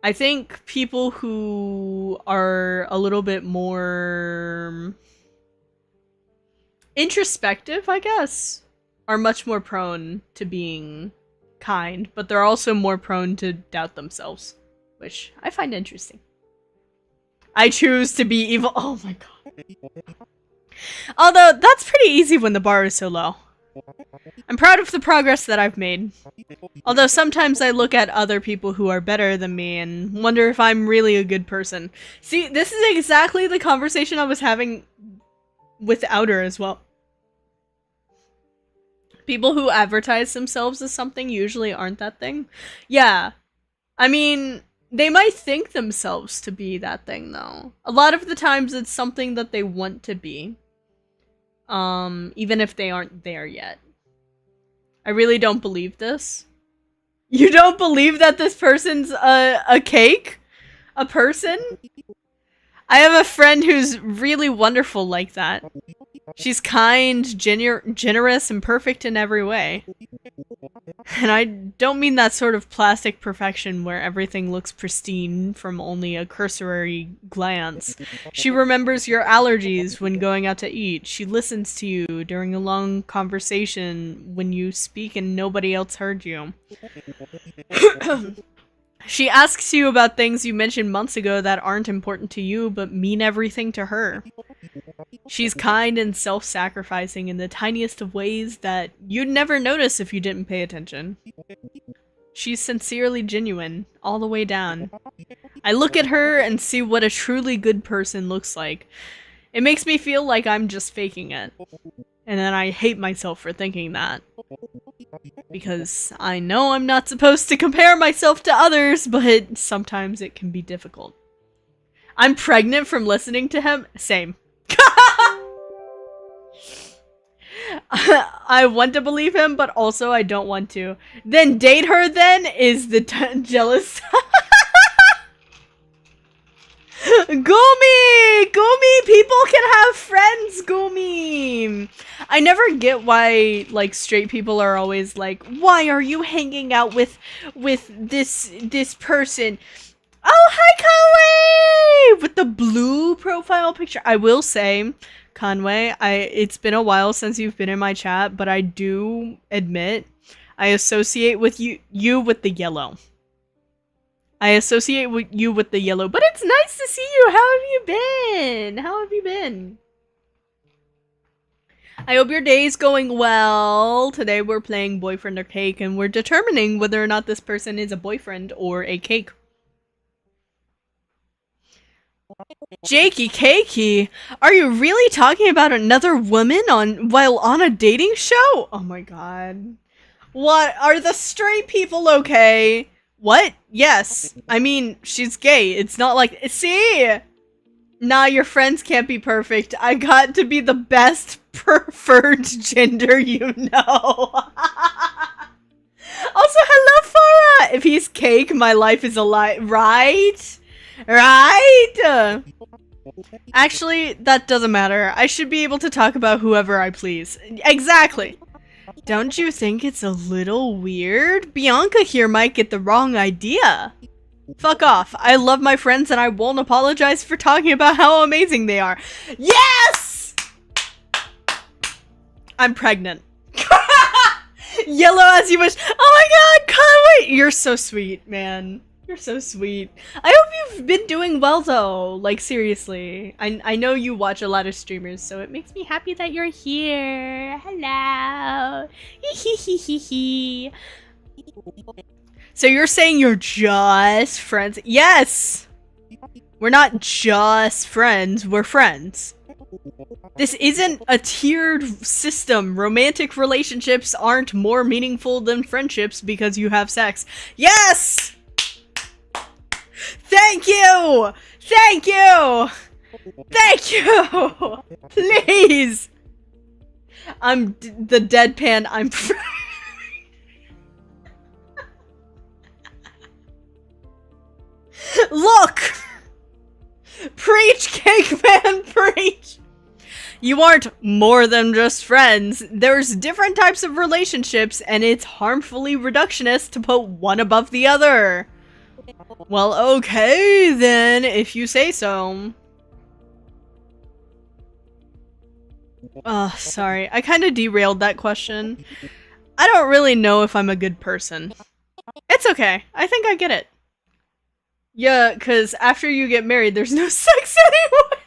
I think people who are a little bit more introspective, I guess, are much more prone to being kind, but they're also more prone to doubt themselves. which I find interesting. I choose to be evil. Oh my god. Although, that's pretty easy when the bar is so low. I'm proud of the progress that I've made. Although sometimes I look at other people who are better than me and wonder if I'm really a good person. See, this is exactly the conversation I was having with Outer as well. People who advertise themselves as something usually aren't that thing. Yeah. I mean, they might think themselves to be that thing, though. A lot of the times it's something that they want to be. Even if they aren't there yet. I really don't believe this. You don't believe that this person's a cake? A person? I have a friend who's really wonderful like that. She's kind, generous, and perfect in every way. And I don't mean that sort of plastic perfection where everything looks pristine from only a cursory glance. She remembers your allergies when going out to eat. She listens to you during a long conversation when you speak and nobody else heard you. She asks you about things you mentioned months ago that aren't important to you but mean everything to her. She's kind and self-sacrificing in the tiniest of ways that you'd never notice if you didn't pay attention. She's sincerely genuine, all the way down. I look at her and see what a truly good person looks like. It makes me feel like I'm just faking it. And then I hate myself for thinking that. Because I know I'm not supposed to compare myself to others, but sometimes it can be difficult. I'm pregnant from listening to him? Same. I want to believe him, but also I don't want to. Then date her then is the jealous. Gumi! Gumi! People can have friends, Gumi! I never get why, like, straight people are always like, why are you hanging out with this person? Oh, hi, Conway! With the blue profile picture. I will say, Conway, it's been a while since you've been in my chat, but I do admit I associate with you with the yellow. I associate you with the yellow, but it's nice to see you. How have you been? How have you been? I hope your day's going well. Today we're playing boyfriend or cake, and we're determining whether or not this person is a boyfriend or a cake. Jakey Cakey, are you really talking about another woman while on a dating show? Oh my god. What? Are the straight people okay? What? Yes. I mean, she's gay. It's not like... See? Nah, your friends can't be perfect. I got to be the best preferred gender you know. Also, hello, Farah! If he's cake, my life is a lie. Right? Right? Actually, that doesn't matter. I should be able to talk about whoever I please. Exactly. Don't you think it's a little weird? Bianca here might get the wrong idea. Fuck off. I love my friends and I won't apologize for talking about how amazing they are. Yes! I'm pregnant. Yellow as you wish. Oh my god, Conway! You're so sweet, man. You're so sweet. I hope you've been doing well though. Like seriously. I know you watch a lot of streamers, so it makes me happy that you're here. Hello. Hee. So you're saying you're just friends? Yes! We're not just friends, we're friends. This isn't a tiered system. Romantic relationships aren't more meaningful than friendships because you have sex. Yes! Thank you! Thank you! Thank you! Please! I'm the deadpan. I'm Look! Preach, Cake Man, preach! You aren't more than just friends. There's different types of relationships, and it's harmfully reductionist to put one above the other. Well, okay, then, if you say so. Sorry. I kind of derailed that question. I don't really know if I'm a good person. It's okay. I think I get it. Yeah, because after you get married, there's no sex anymore.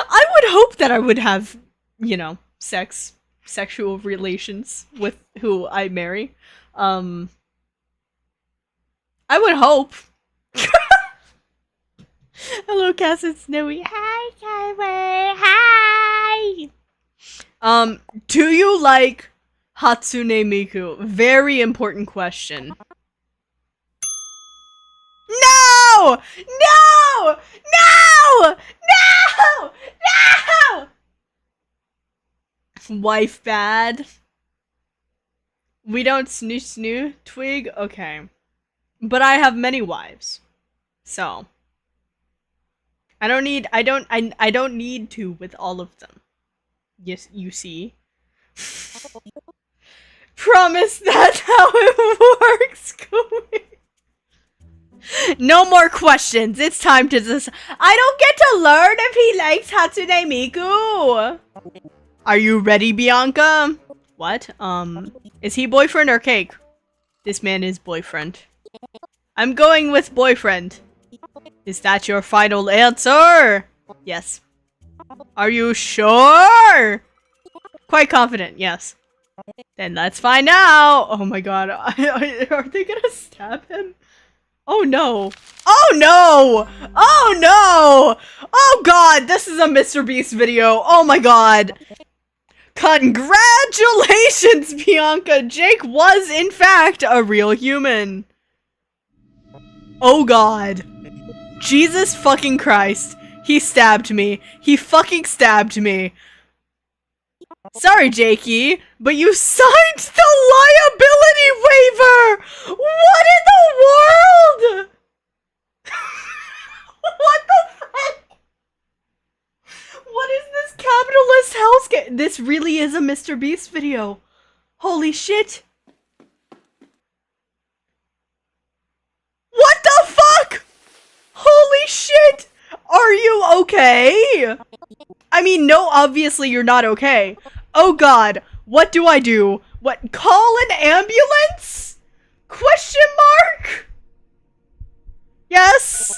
I would hope that I would have, you know, sexual relations with who I marry. I would hope. Hello, Cass, it's Snowy. Hi, Kyler. Hi. Do you like Hatsune Miku? Very important question. No! No! No! No! No! Wife bad. We don't snoo Twig? Okay. But I have many wives. So. I don't need to with all of them. Yes, you see. Promise that's how it works, Kobe. No more questions. It's time to decide. I don't get to learn if he likes Hatsune Miku. Are you ready, Bianca? What? Is he boyfriend or cake? This man is boyfriend. I'm going with boyfriend. Is that your final answer? Yes. Are you sure? Quite confident, yes. Then let's find out. Oh my god. Are they gonna stab him? Oh no. Oh no! Oh no! Oh god, this is a Mr. Beast video. Oh my god. Congratulations, Bianca! Jake was, in fact, a real human. Oh god. Jesus fucking Christ. He stabbed me. He fucking stabbed me. Sorry, Jakey, but you signed the liability waiver! What in the world?! What the fuck?! What is this capitalist hellscape? This really is a Mr. Beast video. Holy shit. What the fuck?! Holy shit! Are you okay? I mean, no, obviously you're not okay. Oh god, what do I do? What, call an ambulance? Question mark? Yes?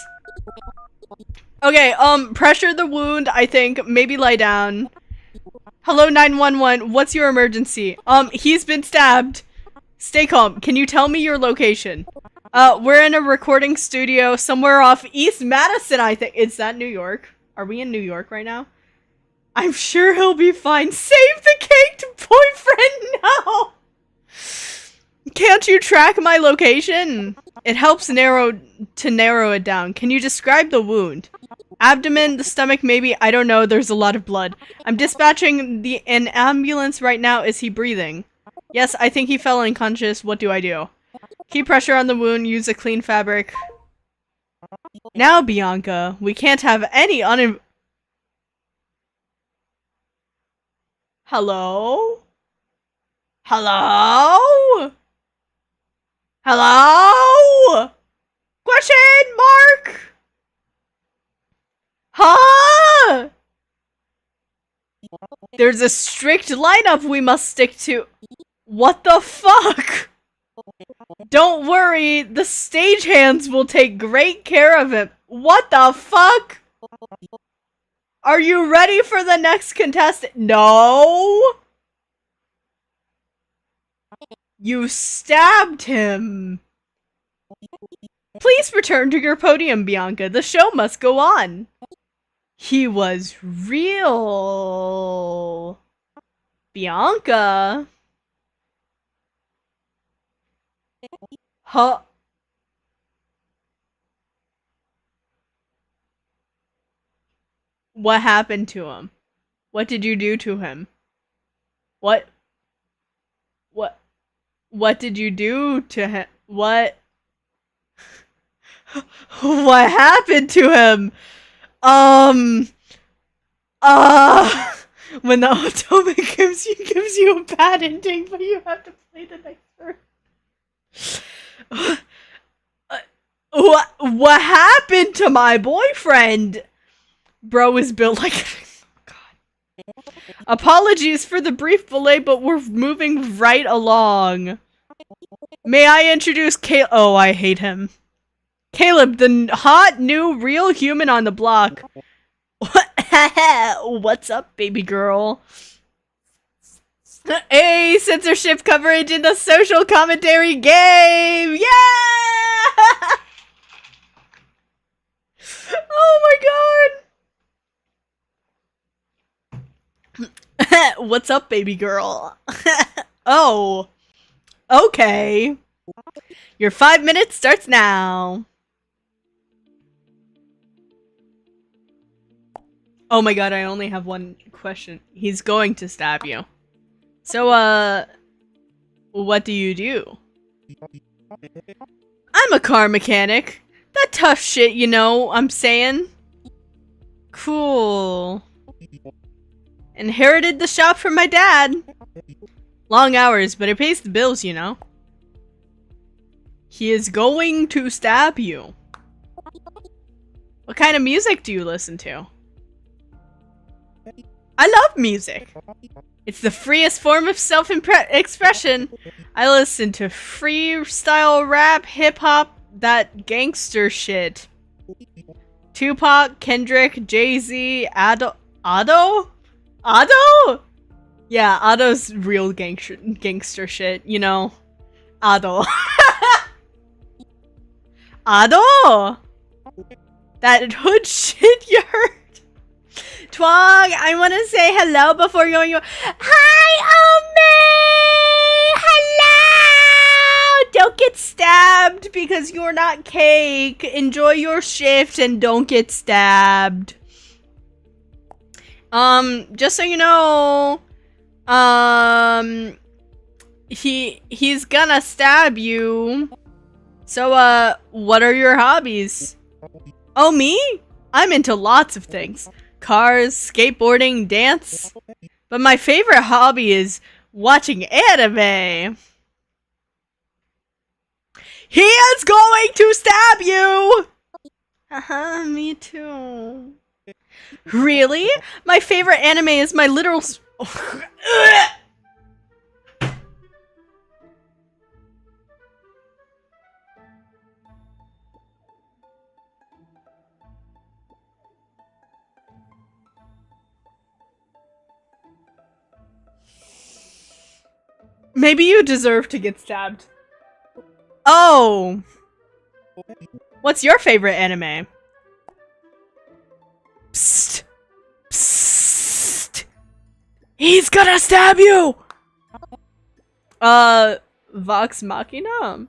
Okay, pressure the wound, I think. Maybe lie down. Hello, 911, what's your emergency? He's been stabbed. Stay calm. Can you tell me your location? We're in a recording studio somewhere off East Madison, I think. Is that New York? Are we in New York right now? I'm sure he'll be fine. Save the caked boyfriend now! Can't you track my location? It helps narrow it down. Can you describe the wound? Abdomen, the stomach, maybe. I don't know. There's a lot of blood. I'm dispatching an ambulance right now. Is he breathing? Yes, I think he fell unconscious. What do I do? Keep pressure on the wound. Use a clean fabric. Now, Bianca, we can't have any Hello? Hello? Hello? Question mark? Huh? There's a strict lineup we must stick to. What the fuck? Don't worry, the stagehands will take great care of him. What the fuck? Are you ready for the next contestant? No? You stabbed him. Please return to your podium, Bianca. The show must go on. He was real. Bianca? Huh? What happened to him? What did you do to him? What did you do to him? What happened to him? When the automaton gives you a bad ending, but you have to play the next verse. What happened to my boyfriend? Bro is built like God. Apologies for the brief delay, but we're moving right along. May I introduce Caleb? Oh, I hate him. Caleb, the hot new real human on the block. What's up, baby girl? Hey, censorship coverage in the social commentary game! Yeah! Oh my god! What's up, baby girl? Oh. Okay. Your 5 minutes starts now. Oh my god, I only have one question. He's going to stab you. So, what do you do? I'm a car mechanic. That tough shit, you know, I'm saying. Cool. Inherited the shop from my dad. Long hours, but it pays the bills, you know. He is going to stab you. What kind of music do you listen to? I love music. It's the freest form of self-expression. I listen to freestyle rap, hip-hop, that gangster shit. Tupac, Kendrick, Jay-Z, Ado? Yeah, Ado's real gangster shit, you know. Ado. Ado! That hood shit you heard? Twig, I want to say hello before going. Hi, Ome! Hello! Don't get stabbed because you're not cake. Enjoy your shift and don't get stabbed. Just so you know, he's gonna stab you. So, what are your hobbies? Oh, me? I'm into lots of things. Cars, skateboarding, dance. But my favorite hobby is watching anime. He is going to stab you! Haha, me too. Really? My favorite anime is my literal Maybe you deserve to get stabbed. Oh! What's your favorite anime? Psst! Psst! He's gonna stab you! Vox Machina?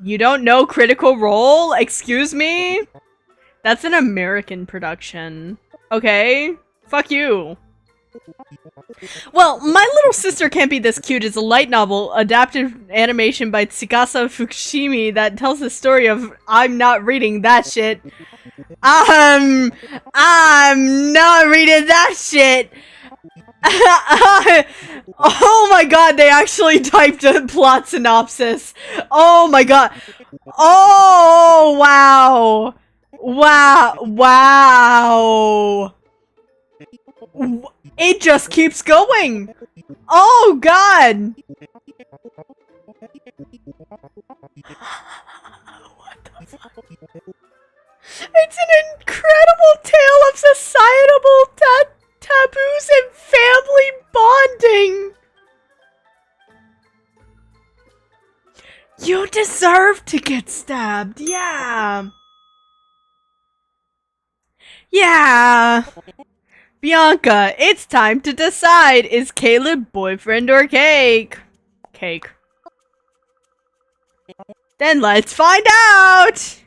You don't know Critical Role? Excuse me? That's an American production. Okay? Fuck you. Well, My Little Sister Can't Be This Cute is a light novel, adapted animation by Tsukasa Fukushimi that tells the story of I'm not reading that shit. I'm not reading that shit. Oh my god, they actually typed a plot synopsis. Oh my god. Oh, wow. Wow. It just keeps going! Oh god! What the fuck? It's an incredible tale of societal taboos and family bonding! You deserve to get stabbed, yeah! Yeah! Bianca, it's time to decide. Is Caleb boyfriend or cake? Cake. Then let's find out!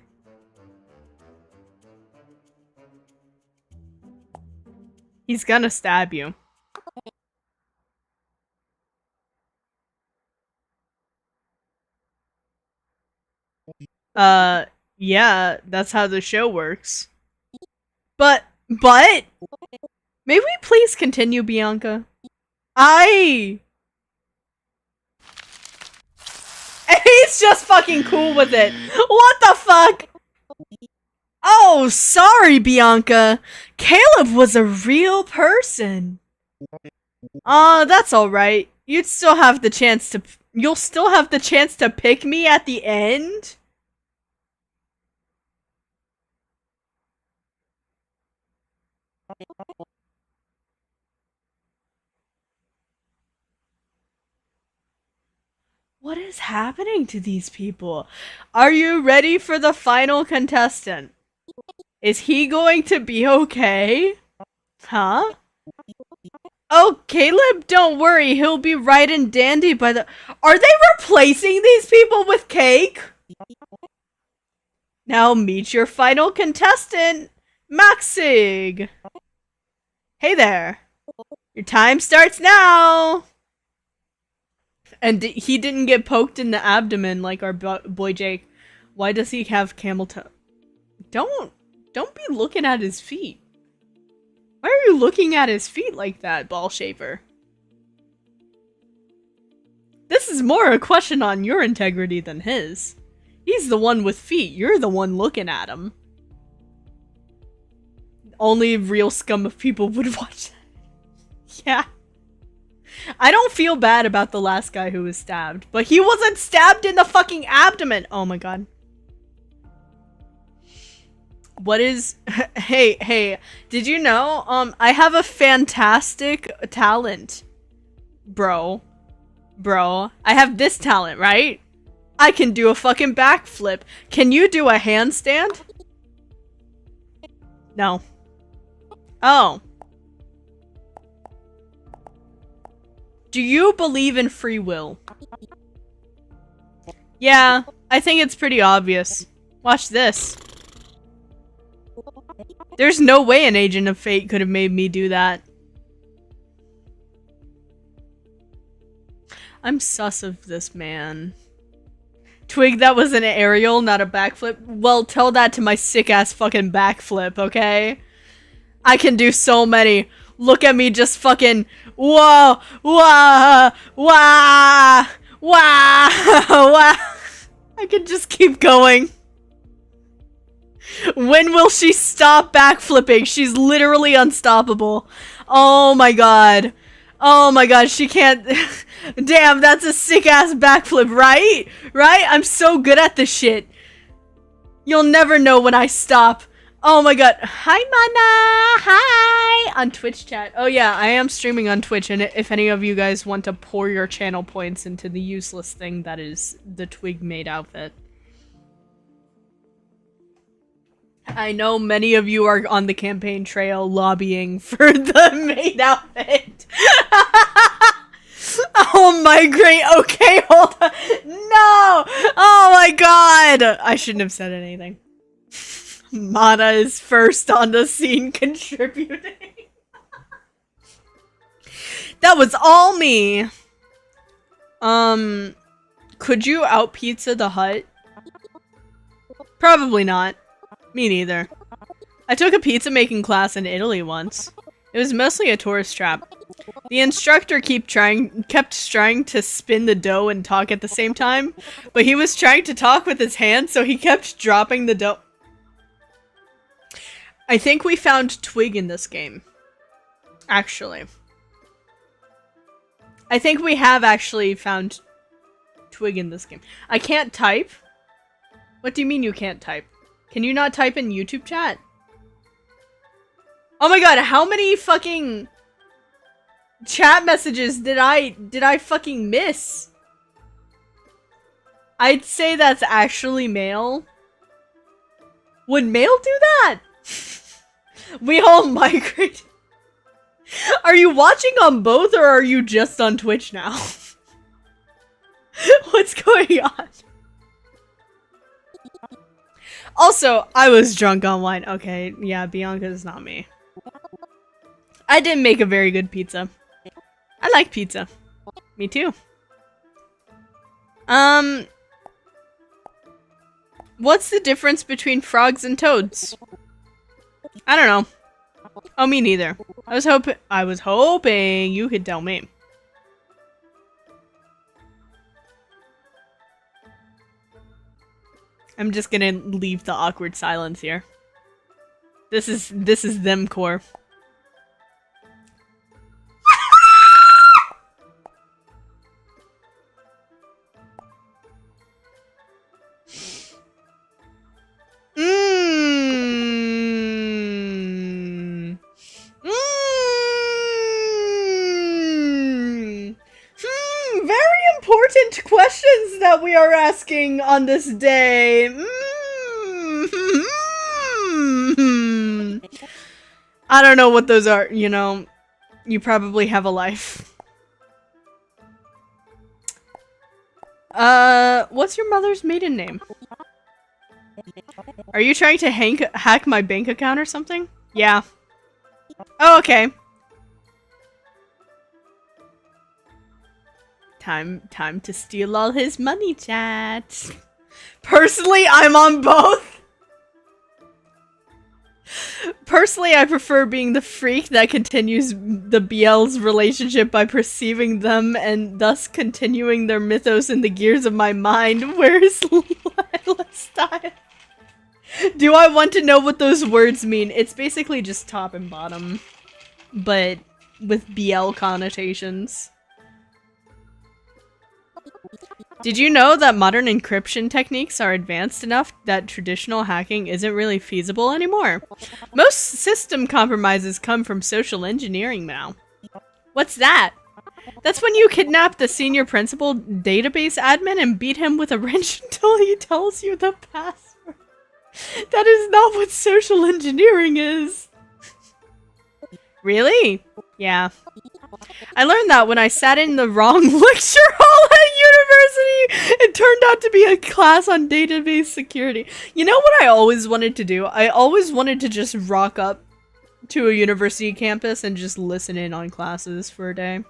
He's gonna stab you. Yeah, that's how the show works. But... May we please continue, Bianca? He's just fucking cool with it. What the fuck? Oh, sorry, Bianca. Caleb was a real person. That's alright. You'd still have the chance to- You'll still have the chance to pick me at the end? What is happening to these people? Are you ready for the final contestant? Is he going to be okay? Huh? Oh, Caleb, don't worry. He'll be right and dandy by the- Are they replacing these people with cake? Now meet your final contestant, Maxig. Hey there. Your time starts now. And he didn't get poked in the abdomen like our boy Jake. Why does he have camel toe? Don't be looking at his feet. Why are you looking at his feet like that, ball shaver? This is more a question on your integrity than his. He's the one with feet. You're the one looking at him. Only real scum of people would watch that. Yeah. I don't feel bad about the last guy who was stabbed, but he wasn't stabbed in the fucking abdomen! Oh my god. What is- Hey, did you know, I have a fantastic talent. Bro, I have this talent, right? I can do a fucking backflip. Can you do a handstand? No. Oh. Do you believe in free will? Yeah, I think it's pretty obvious. Watch this. There's no way an agent of fate could have made me do that. I'm sus of this man. Twig, that was an aerial, not a backflip. Well, tell that to my sick-ass fucking backflip, okay? I can do so many. Look at me just fucking, whoa, wah, wah, wah, wah. I can just keep going. When will she stop backflipping? She's literally unstoppable. Oh my god. Oh my god, she can't. Damn, that's a sick ass backflip, right? Right? I'm so good at this shit. You'll never know when I stop. Oh my god. Hi, Mana! Hi! On Twitch chat. Oh yeah, I am streaming on Twitch, and if any of you guys want to pour your channel points into the useless thing that is the Twig maid outfit. I know many of you are on the campaign trail lobbying for the maid outfit. Oh my great, okay, hold on. No! Oh my god! I shouldn't have said anything. Mana is first on the scene contributing. That was all me. Could you out pizza the Hut? Probably not. Me neither. I took a pizza making class in Italy once. It was mostly a tourist trap. The instructor kept trying to spin the dough and talk at the same time, but he was trying to talk with his hands, so he kept dropping the dough. I think we found Twig in this game. Actually. I think we have actually found Twig in this game. I can't type? What do you mean you can't type? Can you not type in YouTube chat? Oh my god, how many fucking chat messages did I fucking miss? I'd say that's actually male. Would male do that? We all migrate. Are you watching on both or are you just on Twitch now? What's going on? Also, I was drunk on wine. Okay, yeah, Bianca is not me. I did make a very good pizza. I like pizza. Me too. What's the difference between frogs and toads? I don't know. Oh, me neither. I was hoping you could tell me. I'm just gonna leave the awkward silence here. This is them core. that we are asking on this day? I don't know what those are, you know. You probably have a life. What's your mother's maiden name? Are you trying to hack my bank account or something? Yeah. Oh, okay. Time to steal all his money, chat. Personally, I'm on both. Personally, I prefer being the freak that continues the BL's relationship by perceiving them and thus continuing their mythos in the gears of my mind. Where's Lila style? Do I want to know what those words mean? It's basically just top and bottom, but with BL connotations. Did you know that modern encryption techniques are advanced enough that traditional hacking isn't really feasible anymore? Most system compromises come from social engineering now. What's that? That's when you kidnap the senior principal database admin and beat him with a wrench until he tells you the password. That is not what social engineering is. Really? Yeah. I learned that when I sat in the wrong lecture hall at university. It turned out to be a class on database security. You know what I always wanted to do? I always wanted to just rock up to a university campus and just listen in on classes for a day.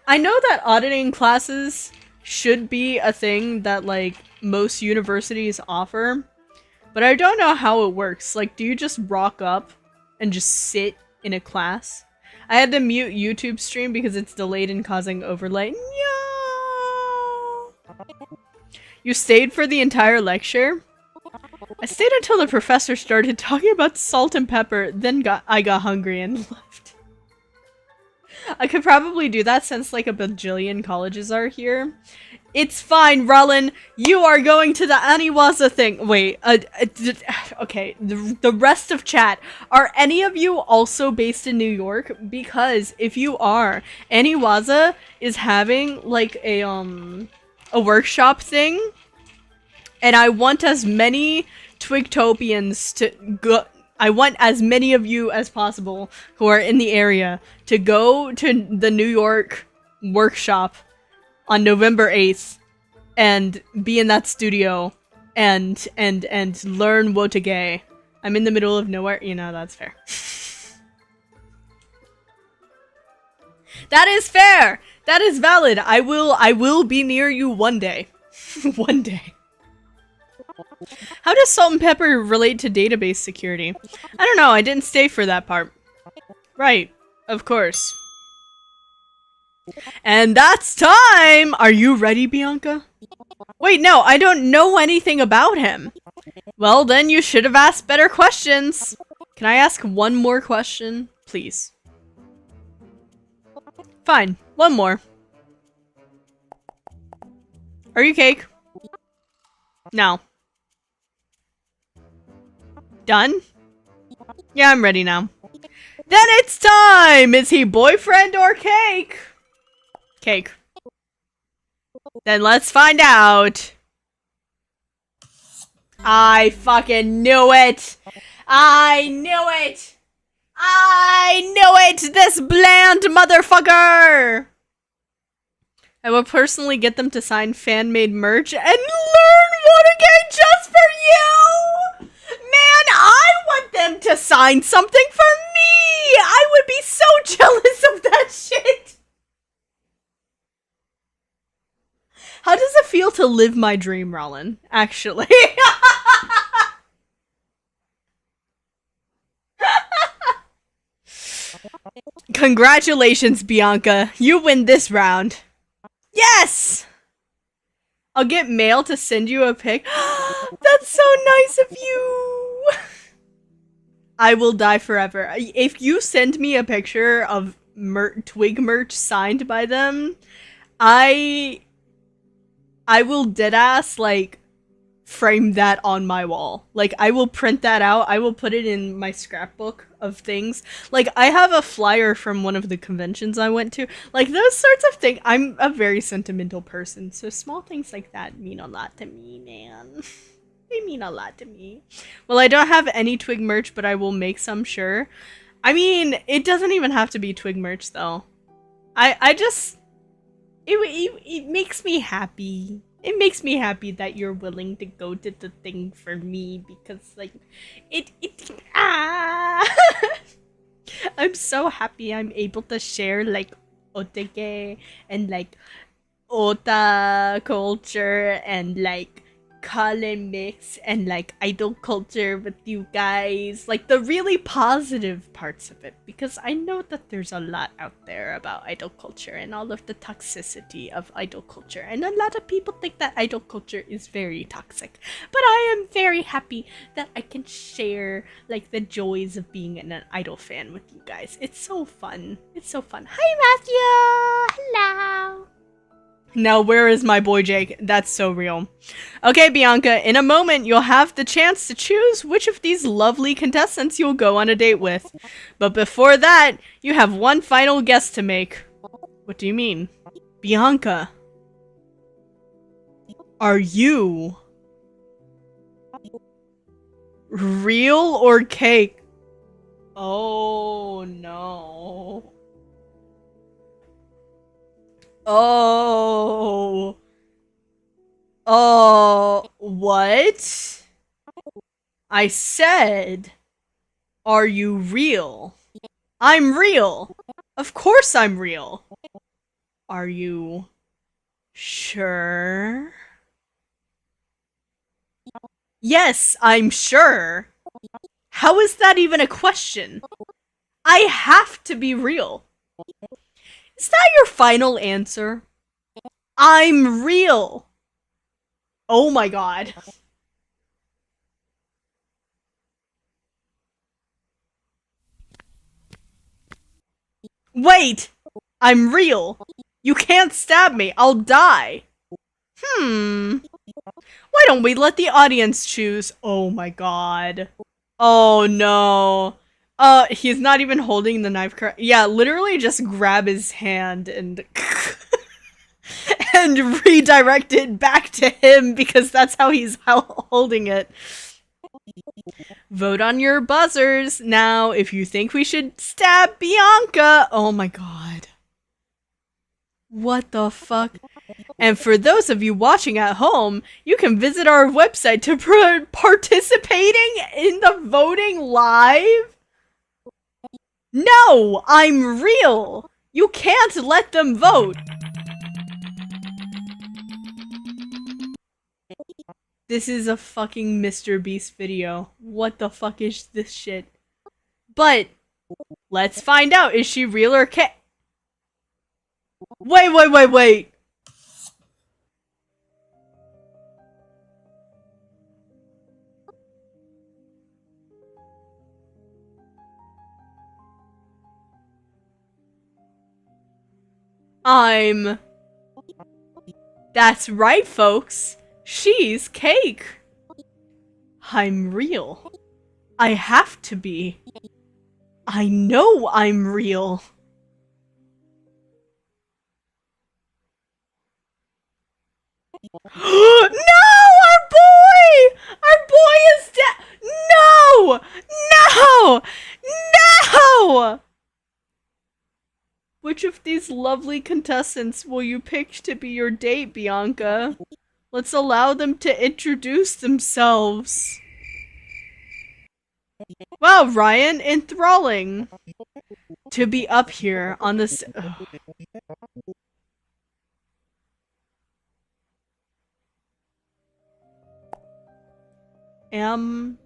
I know that auditing classes should be a thing that, like, most universities offer, but I don't know how it works. Like, do you just rock up and just sit in a class? I had to mute YouTube stream because it's delayed and causing overlay. No! You stayed for the entire lecture? I stayed until the professor started talking about salt and pepper, then I got hungry and left. I could probably do that since like a bajillion colleges are here. It's fine, Rollin. You are going to the Aniwaza thing. Wait, okay, the rest of chat. Are any of you also based in New York? Because if you are, Aniwaza is having like a workshop thing. And I want as many Twigtopians to go. I want as many of you as possible who are in the area to go to the New York workshop on November 8th and be in that studio and learn Wotage. I'm in the middle of nowhere. You know, that's fair. That is fair. That is valid. I will be near you one day. One day. How does salt and pepper relate to database security? I don't know. I didn't stay for that part. Right. Of course. And that's time! Are you ready, Bianca? Wait, no, I don't know anything about him. Well, then you should have asked better questions. Can I ask one more question, please? Fine, one more. Are you cake? No. Done? Yeah, I'm ready now. Then it's time! Is he boyfriend or cake? Cake. Then let's find out. I fucking knew it! I knew it! I knew it! This bland motherfucker! I will personally get them to sign fan-made merch and learn Wotage just for you! Man, I want them to sign something for me! I would be so jealous of that shit! How does it feel to live my dream, Rollin? Actually. Congratulations, Bianca. You win this round. Yes! I'll get mail to send you a pic. That's so nice of you! I will die forever. If you send me a picture of Twig merch signed by them, I will deadass, like, frame that on my wall. Like, I will print that out. I will put it in my scrapbook of things. Like, I have a flyer from one of the conventions I went to. Like, those sorts of things. I'm a very sentimental person, so small things like that mean a lot to me, man. They mean a lot to me. Well, I don't have any Twig merch, but I will make some, sure. I mean, it doesn't even have to be Twig merch, though. I just... It makes me happy. It makes me happy that you're willing to go to the thing for me, because, like, I'm so happy I'm able to share, like, otake and, like, ota culture and, like, Colin mix and, like, idol culture with you guys. Like, the really positive parts of it, because I know that there's a lot out there about idol culture and all of the toxicity of idol culture, and a lot of people think that idol culture is very toxic, but I am very happy that I can share, like, the joys of being an idol fan with you guys. It's so fun. It's so fun. Hi, Matthew! Hello! Now, where is my boy Jake? That's so real. Okay, Bianca, in a moment, you'll have the chance to choose which of these lovely contestants you'll go on a date with. But before that, you have one final guess to make. What do you mean? Bianca, are you real or cake? Oh, no. Oh. Oh, what? I said, are you real? I'm real. Of course I'm real. Are you sure? Yes, I'm sure. How is that even a question? I have to be real. Is that your final answer? I'm real. Oh my god. Wait! I'm real. You can't stab me. I'll die. Why don't we let the audience choose? Oh my god. Oh no. He's not even holding the knife correct. Yeah, literally just grab his hand and and redirect it back to him, because that's how he's holding it. Vote on your buzzers now if you think we should stab Bianca. Oh my god. What the fuck? And for those of you watching at home, you can visit our website to participating in the voting live. No, I'm real. You can't let them vote. This is a fucking Mr. Beast video. What the fuck is this shit? But let's find out. Is she real or Wait. That's right, folks. She's cake. I'm real. I have to be. I know I'm real. No! Our boy! Our boy is dead! No! No! No! Which of these lovely contestants will you pick to be your date, Bianca? Let's allow them to introduce themselves. Wow, Ryan, enthralling. To be up here on this... Ugh. Am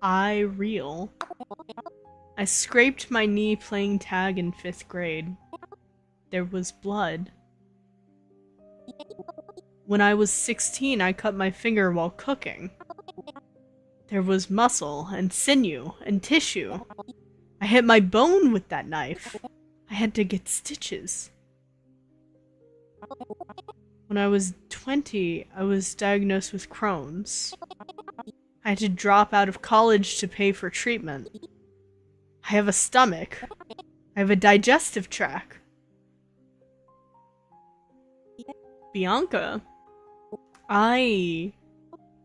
I real? I scraped my knee playing tag in 5th grade. There was blood. When I was 16, I cut my finger while cooking. There was muscle and sinew and tissue. I hit my bone with that knife. I had to get stitches. When I was 20, I was diagnosed with Crohn's. I had to drop out of college to pay for treatment. I have a stomach. I have a digestive tract. Bianca.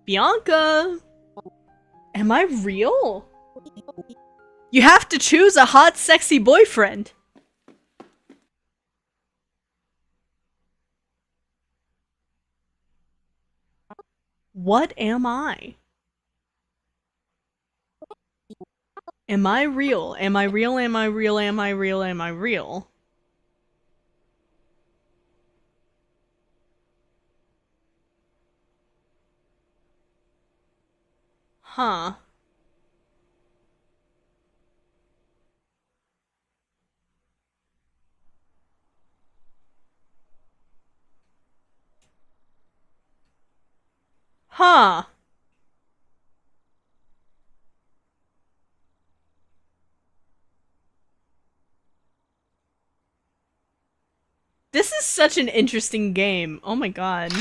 Bianca! Am I real? You have to choose a hot, sexy boyfriend. What am I? Am I real? Am I real? Am I real? Am I real? Am I real? Huh. Huh. This is such an interesting game. Oh my god.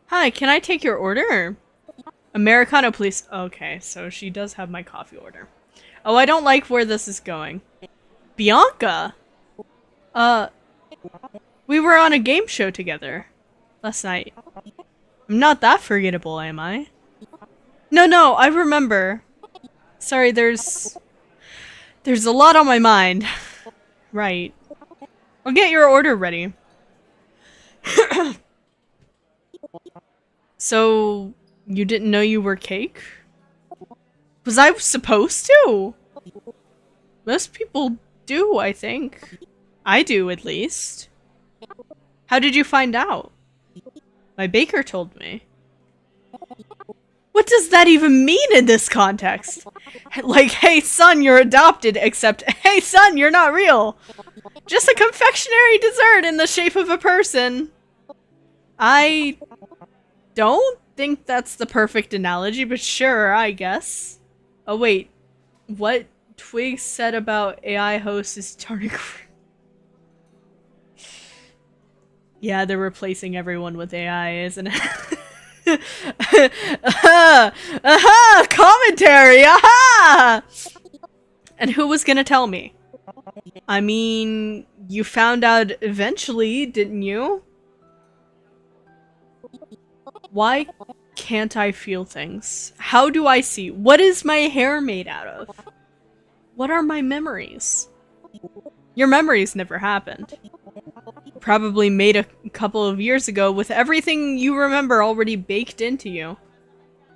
Hi, can I take your order? Americano, please. Okay, so she does have my coffee order. Oh, I don't like where this is going. Bianca! We were on a game show together last night. I'm not that forgettable, am I? No, I remember. Sorry, there's a lot on my mind. Right. I'll get your order ready. So, you didn't know you were cake? Was I supposed to? Most people do, I think. I do, at least. How did you find out? My baker told me. What does that even mean in this context? Like, hey son, you're adopted, except, hey son, you're not real. Just a confectionery dessert in the shape of a person. I don't think that's the perfect analogy, but sure, I guess. Oh wait, what Twig said about AI hosts is turning. Yeah, they're replacing everyone with AI, isn't it? Commentary, aha! And who was gonna tell me? I mean, you found out eventually, didn't you? Why can't I feel things? How do I see? What is my hair made out of? What are my memories? Your memories never happened. Probably made a couple of years ago with everything you remember already baked into you.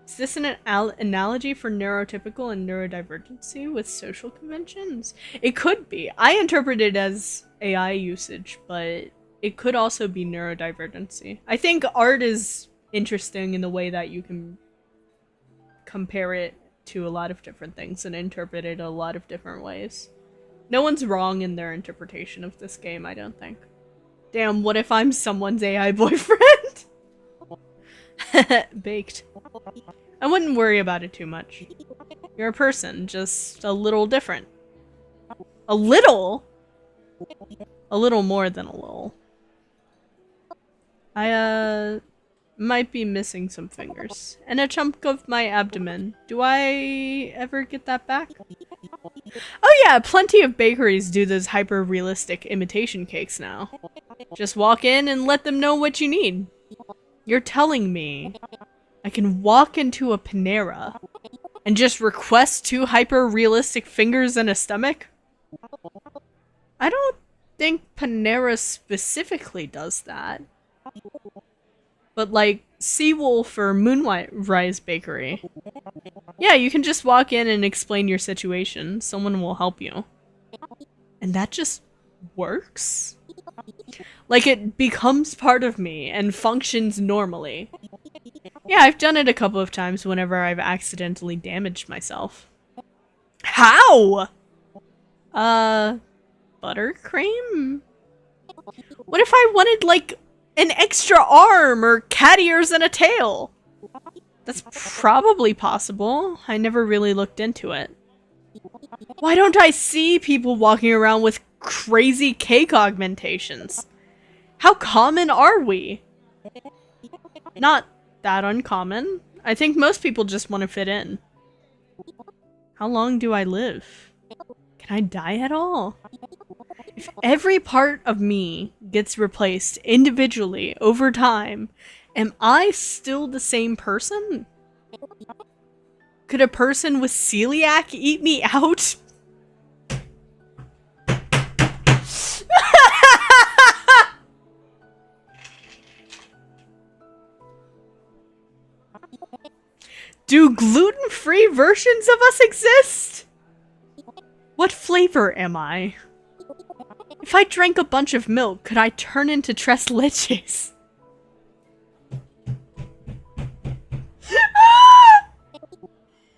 Is this an analogy for neurotypical and neurodivergency with social conventions? It could be. I interpret it as AI usage, but it could also be neurodivergency. I think art is interesting in the way that you can compare it to a lot of different things and interpret it a lot of different ways. No one's wrong in their interpretation of this game, I don't think. Damn, what if I'm someone's AI boyfriend? Baked. I wouldn't worry about it too much. You're a person, just a little different. A little? A little more than a little. I, might be missing some fingers. And a chunk of my abdomen. Do I ever get that back? Oh yeah, plenty of bakeries do those hyper-realistic imitation cakes now. Just walk in and let them know what you need. You're telling me I can walk into a Panera and just request 2 hyper-realistic fingers and a stomach? I don't think Panera specifically does that. But like, Seawolf or Moonrise Bakery. Yeah, you can just walk in and explain your situation. Someone will help you. And that just works? Like, it becomes part of me and functions normally. Yeah, I've done it a couple of times whenever I've accidentally damaged myself. How? Buttercream? What if I wanted, like, an extra arm or cat ears and a tail? That's probably possible. I never really looked into it. Why don't I see people walking around with crazy cake augmentations? How common are we? Not that uncommon. I think most people just want to fit in. How long do I live? Can I die at all? If every part of me gets replaced individually over time, am I still the same person? Could a person with celiac eat me out? Do gluten-free versions of us exist? What flavor am I? If I drank a bunch of milk, could I turn into tres leches?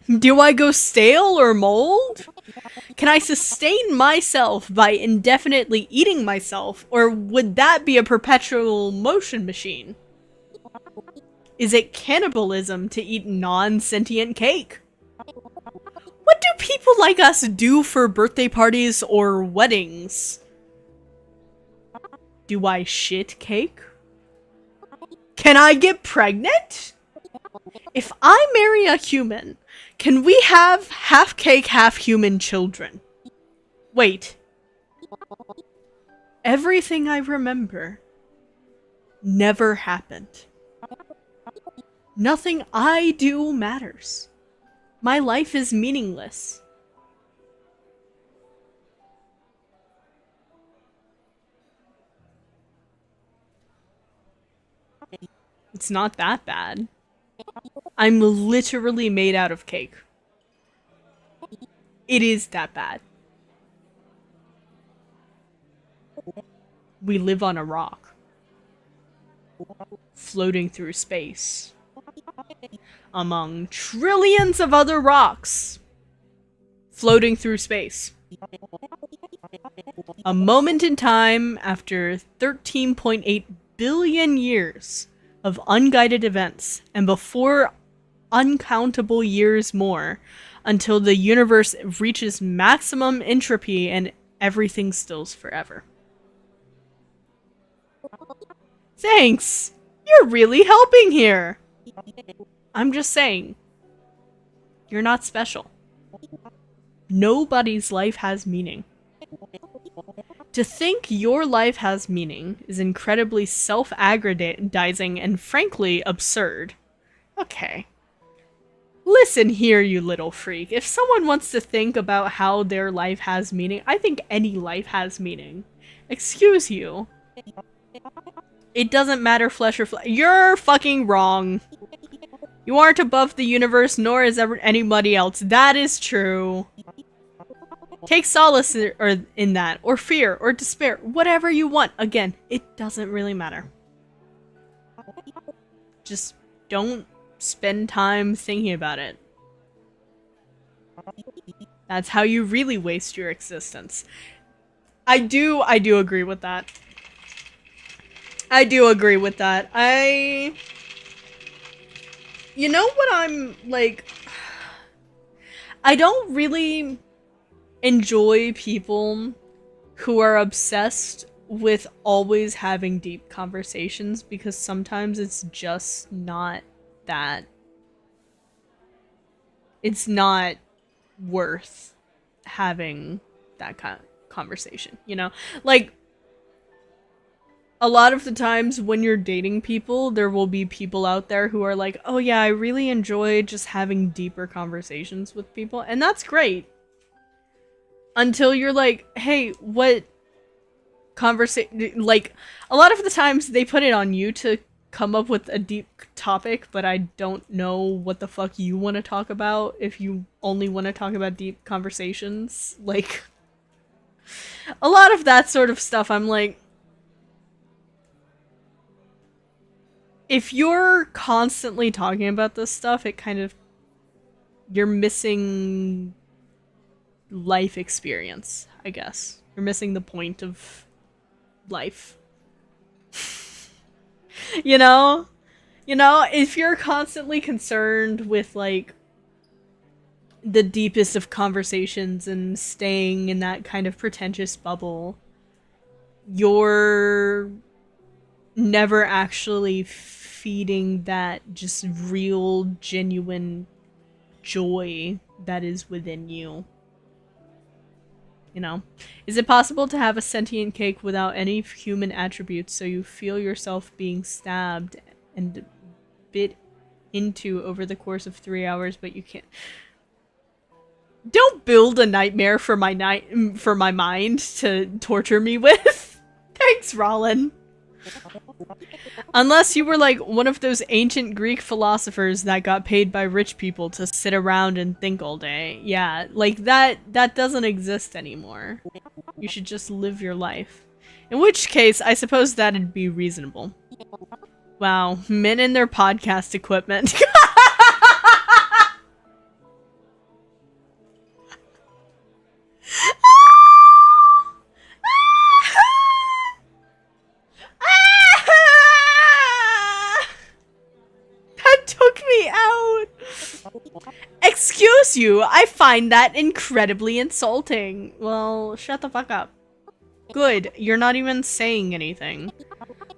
Do I go stale or mold? Can I sustain myself by indefinitely eating myself, or would that be a perpetual motion machine? Is it cannibalism to eat non-sentient cake? What do people like us do for birthday parties or weddings? Do I shit cake? Can I get pregnant? If I marry a human, can we have half cake, half human children? Wait. Everything I remember never happened. Nothing I do matters. My life is meaningless. It's not that bad. I'm literally made out of cake. It is that bad. We live on a rock. Floating through space. Among trillions of other rocks. Floating through space. A moment in time after 13.8 billion years of unguided events, and before uncountable years more, until the universe reaches maximum entropy and everything stills forever. Thanks! You're really helping here! I'm just saying, you're not special. Nobody's life has meaning. To think your life has meaning is incredibly self-aggrandizing and frankly absurd. Okay. Listen here, you little freak. If someone wants to think about how their life has meaning, I think any life has meaning. Excuse you. It doesn't matter flesh or flesh. You're fucking wrong. You aren't above the universe, nor is anybody else. That is true. Take solace in that, or fear, or despair, whatever you want. Again, it doesn't really matter. Just don't spend time thinking about it. That's how you really waste your existence. I do agree with that. I do agree with that. You know what I'm, like... I don't really enjoy people who are obsessed with always having deep conversations, because sometimes it's just not that... It's not worth having that kind of conversation, you know? Like, a lot of the times when you're dating people, there will be people out there who are like, oh yeah, I really enjoy just having deeper conversations with people, and that's great. Until you're like, hey, what conversation... Like, a lot of the times they put it on you to come up with a deep topic, but I don't know what the fuck you want to talk about if you only want to talk about deep conversations. Like, a lot of that sort of stuff, I'm like... If you're constantly talking about this stuff, it kind of... You're missing life experience, I guess. You're missing the point of life. You know? You know, if you're constantly concerned with, like, the deepest of conversations and staying in that kind of pretentious bubble, you're never actually feeding that just real, genuine joy that is within you. You know? Is it possible to have a sentient cake without any human attributes so you feel yourself being stabbed and bit into over the course of 3 hours, but you can't? Don't build a nightmare for my mind to torture me with. Thanks, Rollin. Unless you were like one of those ancient Greek philosophers that got paid by rich people to sit around and think all day. Yeah, like that doesn't exist anymore. You should just live your life. In which case, I suppose that'd be reasonable. Wow, men and their podcast equipment. Excuse you, I find that incredibly insulting. Well, shut the fuck up. Good, you're not even saying anything.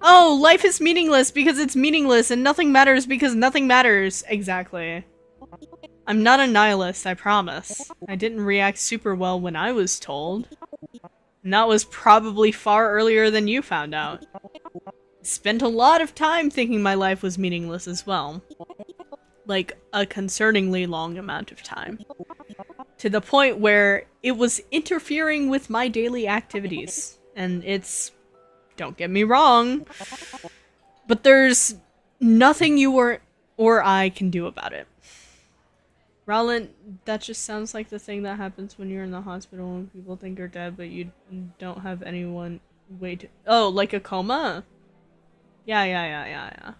Oh, life is meaningless because it's meaningless and nothing matters because nothing matters. Exactly. I'm not a nihilist, I promise. I didn't react super well when I was told. And that was probably far earlier than you found out. I spent a lot of time thinking my life was meaningless as well. Like, a concerningly long amount of time. To the point where it was interfering with my daily activities. And it's... don't get me wrong. But there's nothing you or I can do about it. Roland, that just sounds like the thing that happens when you're in the hospital and people think you're dead, but you don't have anyone wait. Oh, like a coma? Yeah. Yeah.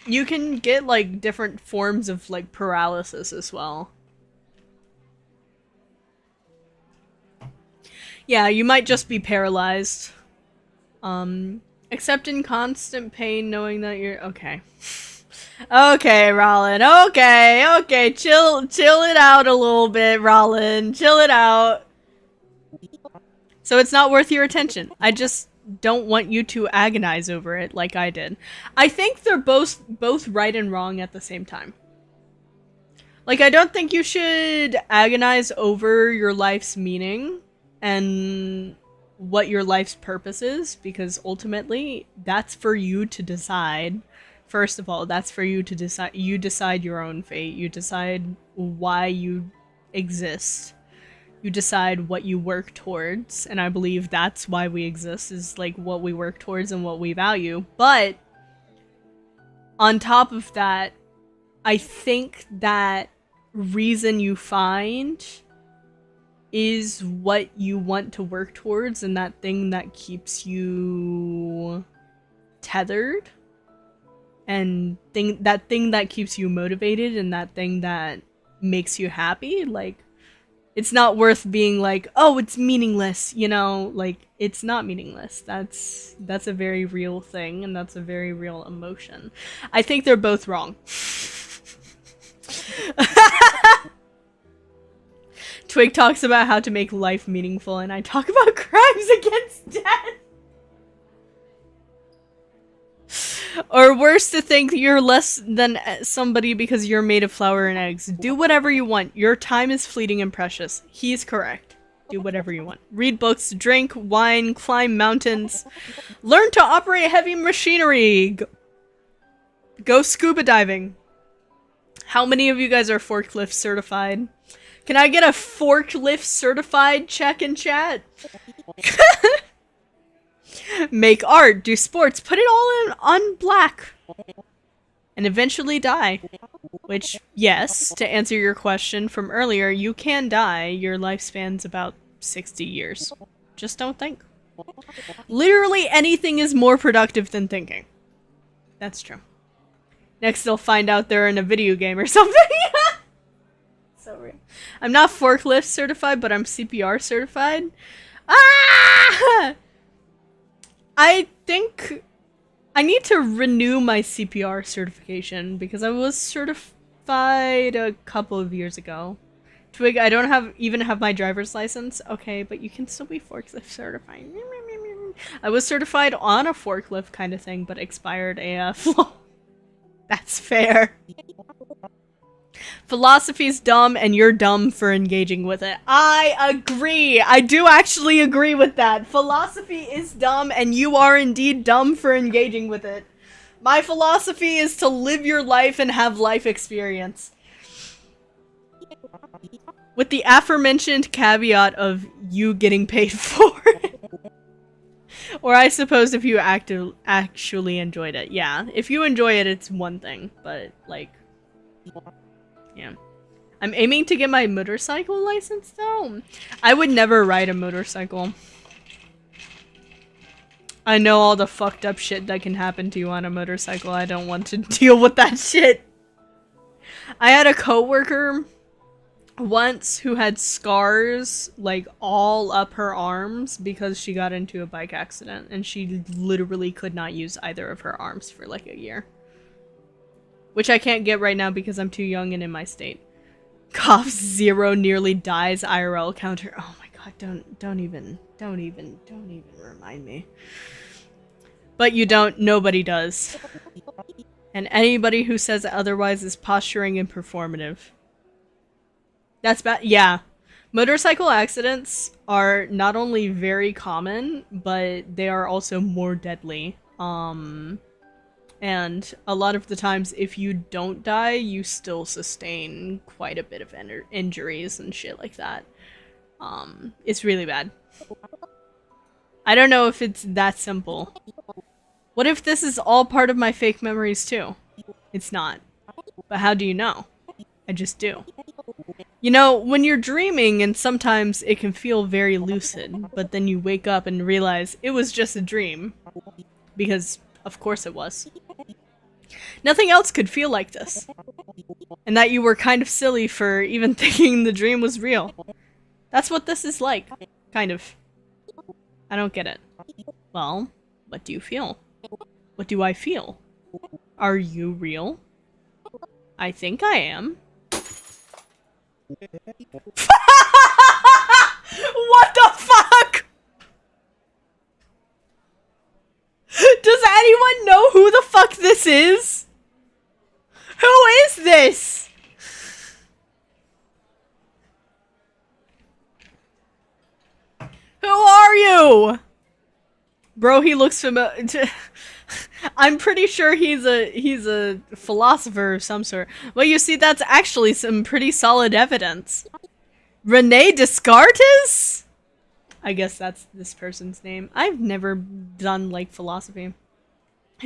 You can get, like, different forms of, like, paralysis as well. Yeah, you might just be paralyzed. Except in constant pain knowing that you're- okay. Okay, Rollin. Okay. Chill it out a little bit, Rollin. Chill it out. So it's not worth your attention. I just don't want you to agonize over it like I did. I think they're both right and wrong at the same time. Like, I don't think you should agonize over your life's meaning and what your life's purpose is, because ultimately that's for you to decide. First of all, that's for you to decide. You decide your own fate. You decide why you exist. You decide what you work towards, and I believe that's why we exist, is like what we work towards and what we value. But on top of that, I think that reason you find is what you want to work towards, and that thing that keeps you tethered, and that thing that keeps you motivated, and that thing that makes you happy. Like, it's not worth being like, oh, it's meaningless, you know? Like, it's not meaningless. That's a very real thing, and that's a very real emotion. I think they're both wrong. Twig talks about how to make life meaningful, and I talk about crimes against death. Or worse, to think you're less than somebody because you're made of flour and eggs. Do whatever you want. Your time is fleeting and precious. He's correct. Do whatever you want. Read books, drink wine, climb mountains. Learn to operate heavy machinery. Go scuba diving. How many of you guys are forklift certified? Can I get a forklift certified check in chat? Make art, do sports, put it all on black. And eventually die. Which, yes, to answer your question from earlier, you can die. Your lifespan's about 60 years. Just don't think. Literally anything is more productive than thinking. That's true. Next they'll find out they're in a video game or something. so real. I'm not forklift certified, but I'm CPR certified. Ah! I think I need to renew my CPR certification because I was certified a couple of years ago. Twig, I don't even have my driver's license. Okay, but you can still be forklift certified. I was certified on a forklift kind of thing, but expired AF. That's fair. Philosophy's dumb and you're dumb for engaging with it. I agree. I do actually agree with that. Philosophy is dumb and you are indeed dumb for engaging with it. My philosophy is to live your life and have life experience. With the aforementioned caveat of you getting paid for it. Or I suppose if you actually enjoyed it. Yeah, if you enjoy it, it's one thing. But, like, yeah. I'm aiming to get my motorcycle license, though. I would never ride a motorcycle. I know all the fucked up shit that can happen to you on a motorcycle. I don't want to deal with that shit. I had a coworker once who had scars like all up her arms because she got into a bike accident and she literally could not use either of her arms for like a year. Which I can't get right now because I'm too young and in my state. Coughs 0 nearly dies IRL counter. Oh my god, don't even remind me. But you don't, nobody does. And anybody who says otherwise is posturing and performative. That's bad. Yeah. Motorcycle accidents are not only very common, but they are also more deadly. And a lot of the times, if you don't die, you still sustain quite a bit of injuries and shit like that. It's really bad. I don't know if it's that simple. What if this is all part of my fake memories too? It's not. But how do you know? I just do. You know, when you're dreaming and sometimes it can feel very lucid, but then you wake up and realize it was just a dream. Because, of course it was. Nothing else could feel like this. And that you were kind of silly for even thinking the dream was real. That's what this is like. Kind of. I don't get it. Well, what do you feel? What do I feel? Are you real? I think I am. What the fuck? Does anyone know who the fuck this is? Who is this? Who are you? Bro, he looks familiar. I'm pretty sure he's a philosopher of some sort. Well, you see, that's actually some pretty solid evidence. Rene Descartes? I guess that's this person's name. I've never done, like, philosophy.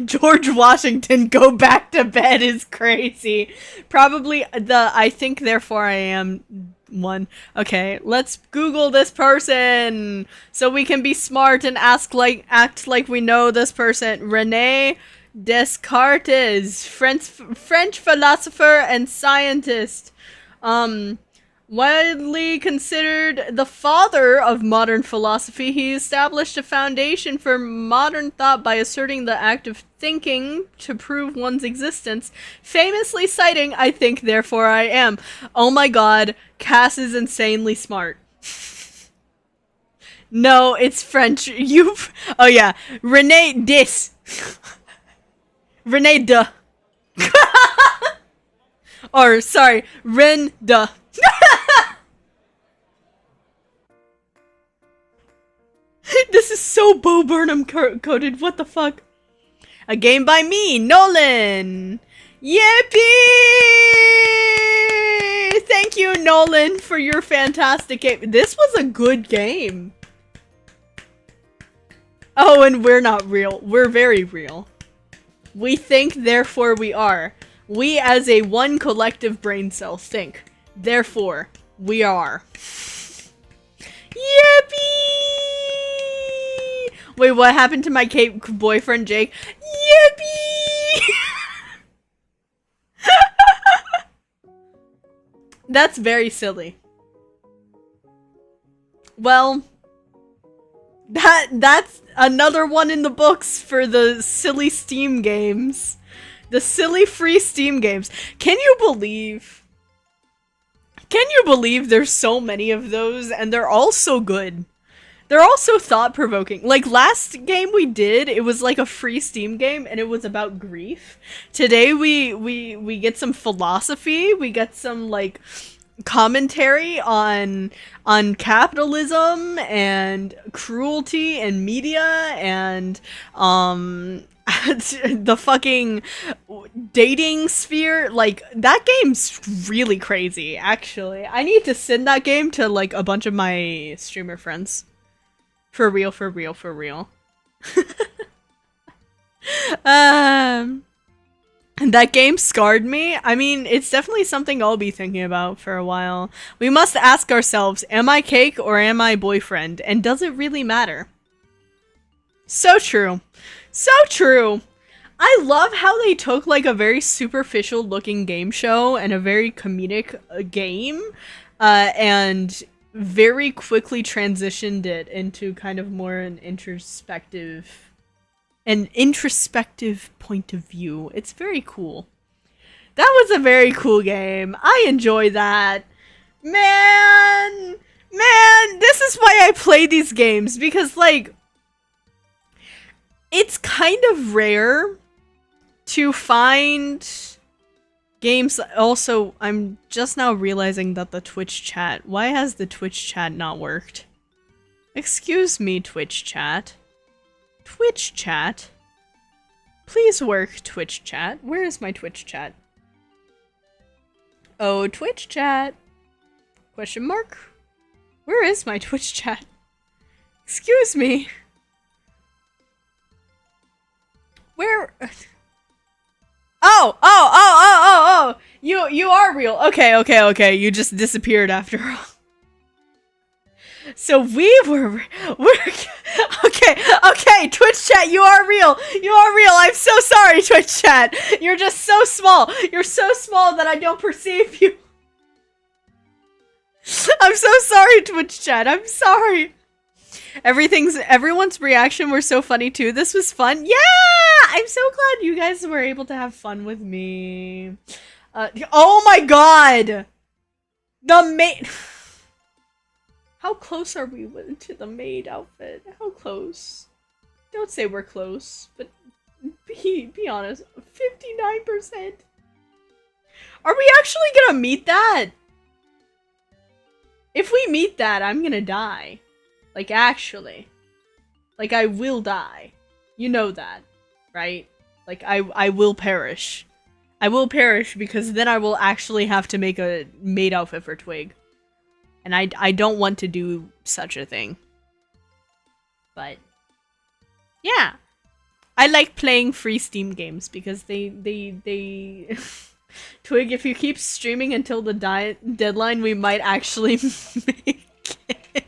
George Washington, go back to bed is crazy. Probably the I think therefore I am one. Okay, let's Google this person so we can be smart and act like we know this person. Rene Descartes, French philosopher and scientist. Widely considered the father of modern philosophy, he established a foundation for modern thought by asserting the act of thinking to prove one's existence, famously citing, I think, therefore I am. Oh my god, Cass is insanely smart. No, it's French. Oh yeah, Rene Dis. Rene de. Or, sorry, Ren de. This is so Bo Burnham coded. What the fuck? A game by me, Nolan. Yippee! Thank you, Nolan, for your fantastic game. This was a good game. Oh, and we're not real. We're very real. We think, therefore we are. We as a one collective brain cell think. Therefore, we are. Yippee! Wait, what happened to my Cape boyfriend, Jake? Yippee! That's very silly. Well, that's another one in the books for the silly Steam games. The silly free Steam games. Can you believe there's so many of those and they're all so good? They're also thought-provoking. Like, last game we did, it was like a free Steam game, and it was about grief. Today, we get some philosophy, we get some, like, commentary on capitalism, and cruelty, and media, and, the fucking dating sphere. Like, that game's really crazy, actually. I need to send that game to, like, a bunch of my streamer friends. For real, for real, for real. And that game scarred me. I mean, it's definitely something I'll be thinking about for a while. We must ask ourselves, am I cake or am I boyfriend? And does it really matter? So true. So true. I love how they took like a very superficial looking game show and a very comedic game and very quickly transitioned it into kind of more an introspective point of view. It's very cool. That was a very cool game. I enjoy that. Man, this is why I play these games, because like it's kind of rare to find games. Also, I'm just now realizing that the Twitch chat. Why has the Twitch chat not worked? Excuse me, Twitch chat. Twitch chat? Please work, Twitch chat. Where is my Twitch chat? Oh, Twitch chat. Question mark? Where is my Twitch chat? Excuse me. Where? Oh! You are real. Okay. You just disappeared after all. So we're okay, Twitch chat, you are real. I'm so sorry, Twitch chat. You're just so small. You're so small that I don't perceive you. I'm so sorry, Twitch chat. I'm sorry. Everyone's reaction were so funny too. This was fun. Yeah! I'm so glad you guys were able to have fun with me. Oh my god! The maid. How close are we to the maid outfit? How close? Don't say we're close, but be honest. 59%. Are we actually gonna meet that? If we meet that, I'm gonna die. Like, actually. Like, I will die. You know that, right? Like, I will perish. I will perish because then I will actually have to make a maid outfit for Twig. And I don't want to do such a thing. But, yeah. I like playing free Steam games because they Twig, if you keep streaming until the deadline, we might actually make it.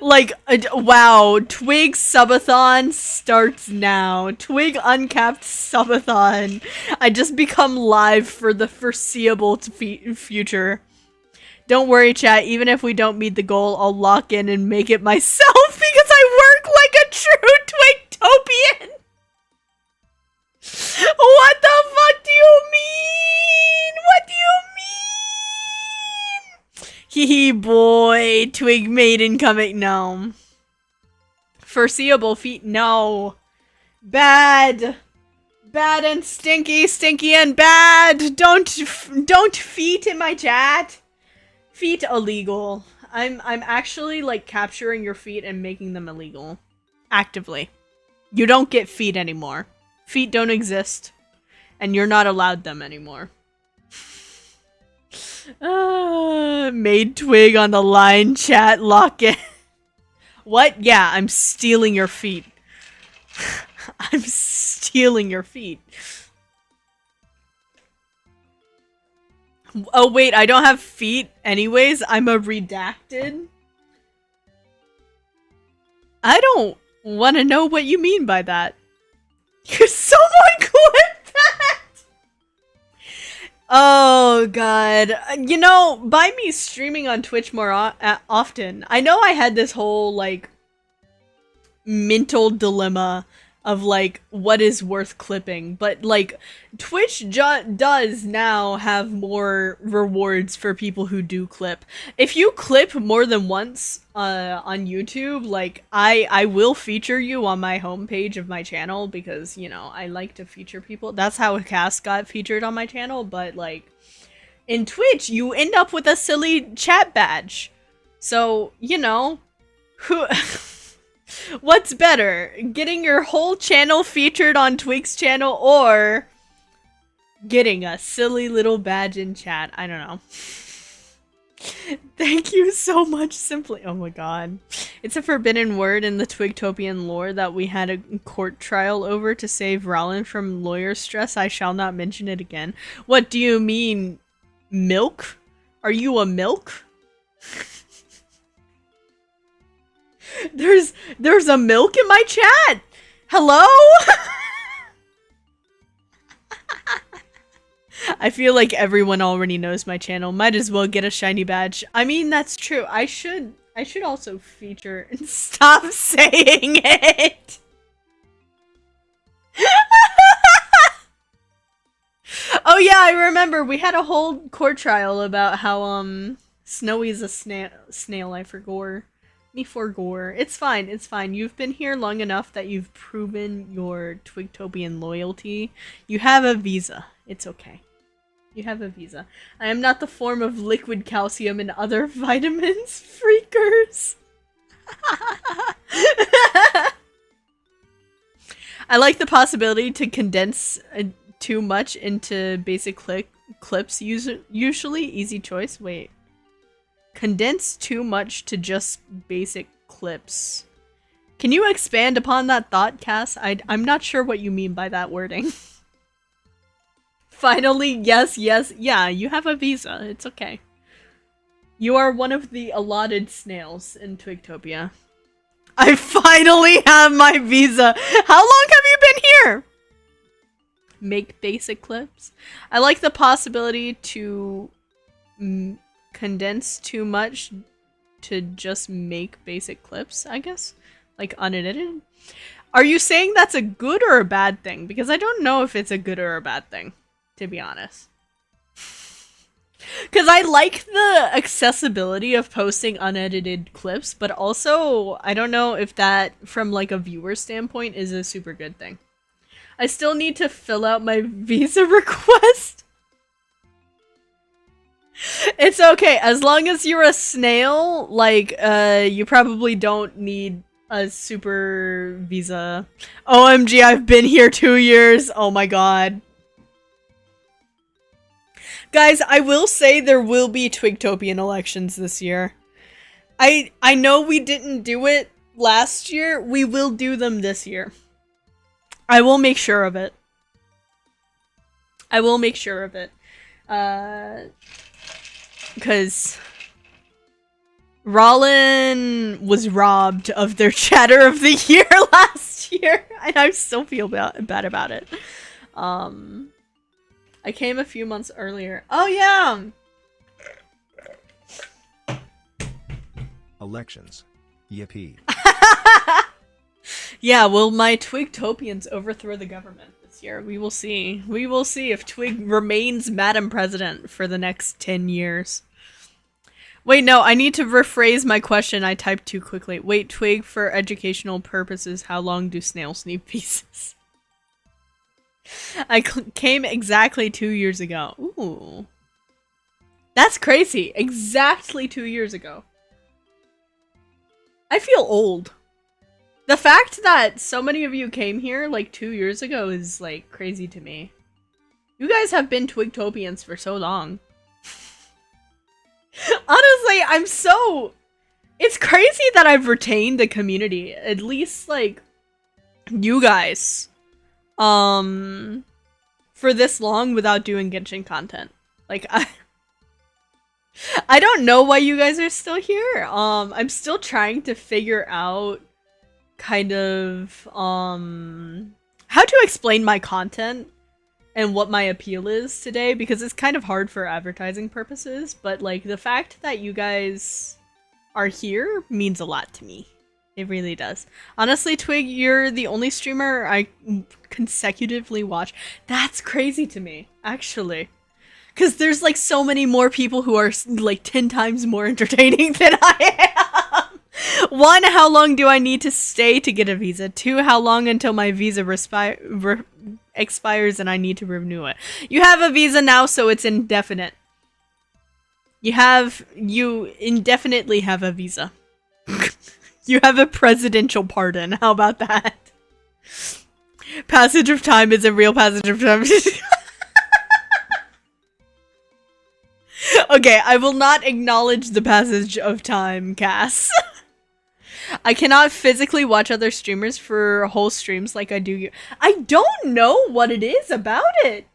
Like, wow, Twig subathon starts now. Twig uncapped subathon. I just become live for the foreseeable future. Don't worry, chat, even if we don't meet the goal, I'll lock in and make it myself because I work like a true Twigtopian! What the fuck do you mean? What do you mean? Hee hee boy, Twig maiden coming. No. Foreseeable feet. No. Bad. Bad and stinky, stinky and bad. Don't feet in my chat. Feet illegal. I'm actually like capturing your feet and making them illegal. Actively. You don't get feet anymore. Feet don't exist. And you're not allowed them anymore. Made Twig on the line, chat, lock in. What? Yeah, I'm stealing your feet. I'm stealing your feet. Oh wait, I don't have feet anyways. I'm a redacted. I don't want to know what you mean by that. You're someone clip that! Oh god. You know, by me streaming on Twitch more often, I know I had this whole like mental dilemma of like what is worth clipping, but like Twitch does now have more rewards for people who do clip. If you clip more than once on YouTube, like I will feature you on my homepage of my channel because, you know, I like to feature people. That's how Cass got featured on my channel, but like in Twitch you end up with a silly chat badge. So, you know, who what's better, getting your whole channel featured on Twig's channel or getting a silly little badge in chat? I don't know. Thank you so much, Simply. Oh my god. It's a forbidden word in the Twigtopian lore that we had a court trial over to save Rollin from lawyer stress. I shall not mention it again. What do you mean, milk? Are you a milk? There's a milk in my chat. Hello? I feel like everyone already knows my channel. Might as well get a shiny badge. I mean, that's true. I should also feature and stop saying it. Oh yeah, I remember we had a whole court trial about how Snowy's a snail. I forgot. Me for gore. It's fine, it's fine. You've been here long enough that you've proven your Twigtopian loyalty. You have a visa. It's okay. You have a visa. I am not the form of liquid calcium and other vitamins, freakers. I like the possibility to condense too much into basic clips. Usually easy choice. Wait. Condense too much to just basic clips. Can you expand upon that thought, Cass? I'm not sure what you mean by that wording. Finally, yes, yeah, you have a visa. It's okay. You are one of the allotted snails in Twigtopia. I finally have my visa! How long have you been here? Make basic clips. I like the possibility to condense too much to just make basic clips, I guess? Like unedited? Are you saying that's a good or a bad thing? Because I don't know if it's a good or a bad thing, to be honest. Because I like the accessibility of posting unedited clips, but also I don't know if that, from like a viewer standpoint, is a super good thing. I still need to fill out my visa request. It's okay, as long as you're a snail, like, you probably don't need a super visa. OMG, I've been here 2 years! Oh my god. Guys, I will say there will be Twigtopian elections this year. I know we didn't do it last year, we will do them this year. I will make sure of it. I will make sure of it. Because Rollin was robbed of their chatter of the year last year, and I still feel bad about it. I came a few months earlier. Oh yeah! Elections. Yippee. Yeah, will my Twigtopians overthrow the government this year? We will see. We will see if Twig remains Madam President for the next 10 years. Wait, no, I need to rephrase my question. I typed too quickly. Wait, Twig, for educational purposes, how long do snails need pieces? I came exactly 2 years ago. Ooh. That's crazy. Exactly 2 years ago. I feel old. The fact that so many of you came here like 2 years ago is like crazy to me. You guys have been Twigtopians for so long. Honestly, I'm so... It's crazy that I've retained a community. At least like you guys. For this long without doing Genshin content. Like I don't know why you guys are still here. I'm still trying to figure out kind of how to explain my content and what my appeal is today, because it's kind of hard for advertising purposes, but like the fact that you guys are here means a lot to me. It really does. Honestly, Twig, you're the only streamer I consecutively watch. That's crazy to me, actually. Because there's like so many more people who are like 10 times more entertaining than I am. 1, how long do I need to stay to get a visa? 2, how long until my visa expires and I need to renew it? You have a visa now, so it's indefinite. You indefinitely have a visa. You have a presidential pardon. How about that? Passage of time is a real passage of time. Okay, I will not acknowledge the passage of time, Cass. I cannot physically watch other streamers for whole streams like I do you. I don't know what it is about it.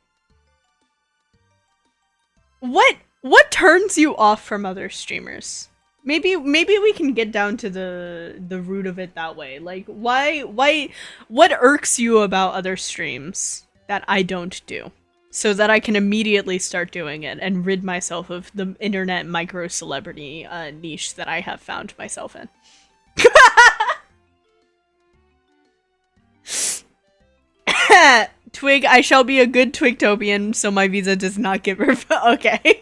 What turns you off from other streamers? Maybe we can get down to the root of it that way. Like, what irks you about other streams that I don't do? So that I can immediately start doing it and rid myself of the internet micro-celebrity niche that I have found myself in. Twig, I shall be a good Twigtopian so my visa does not get revoked. Okay.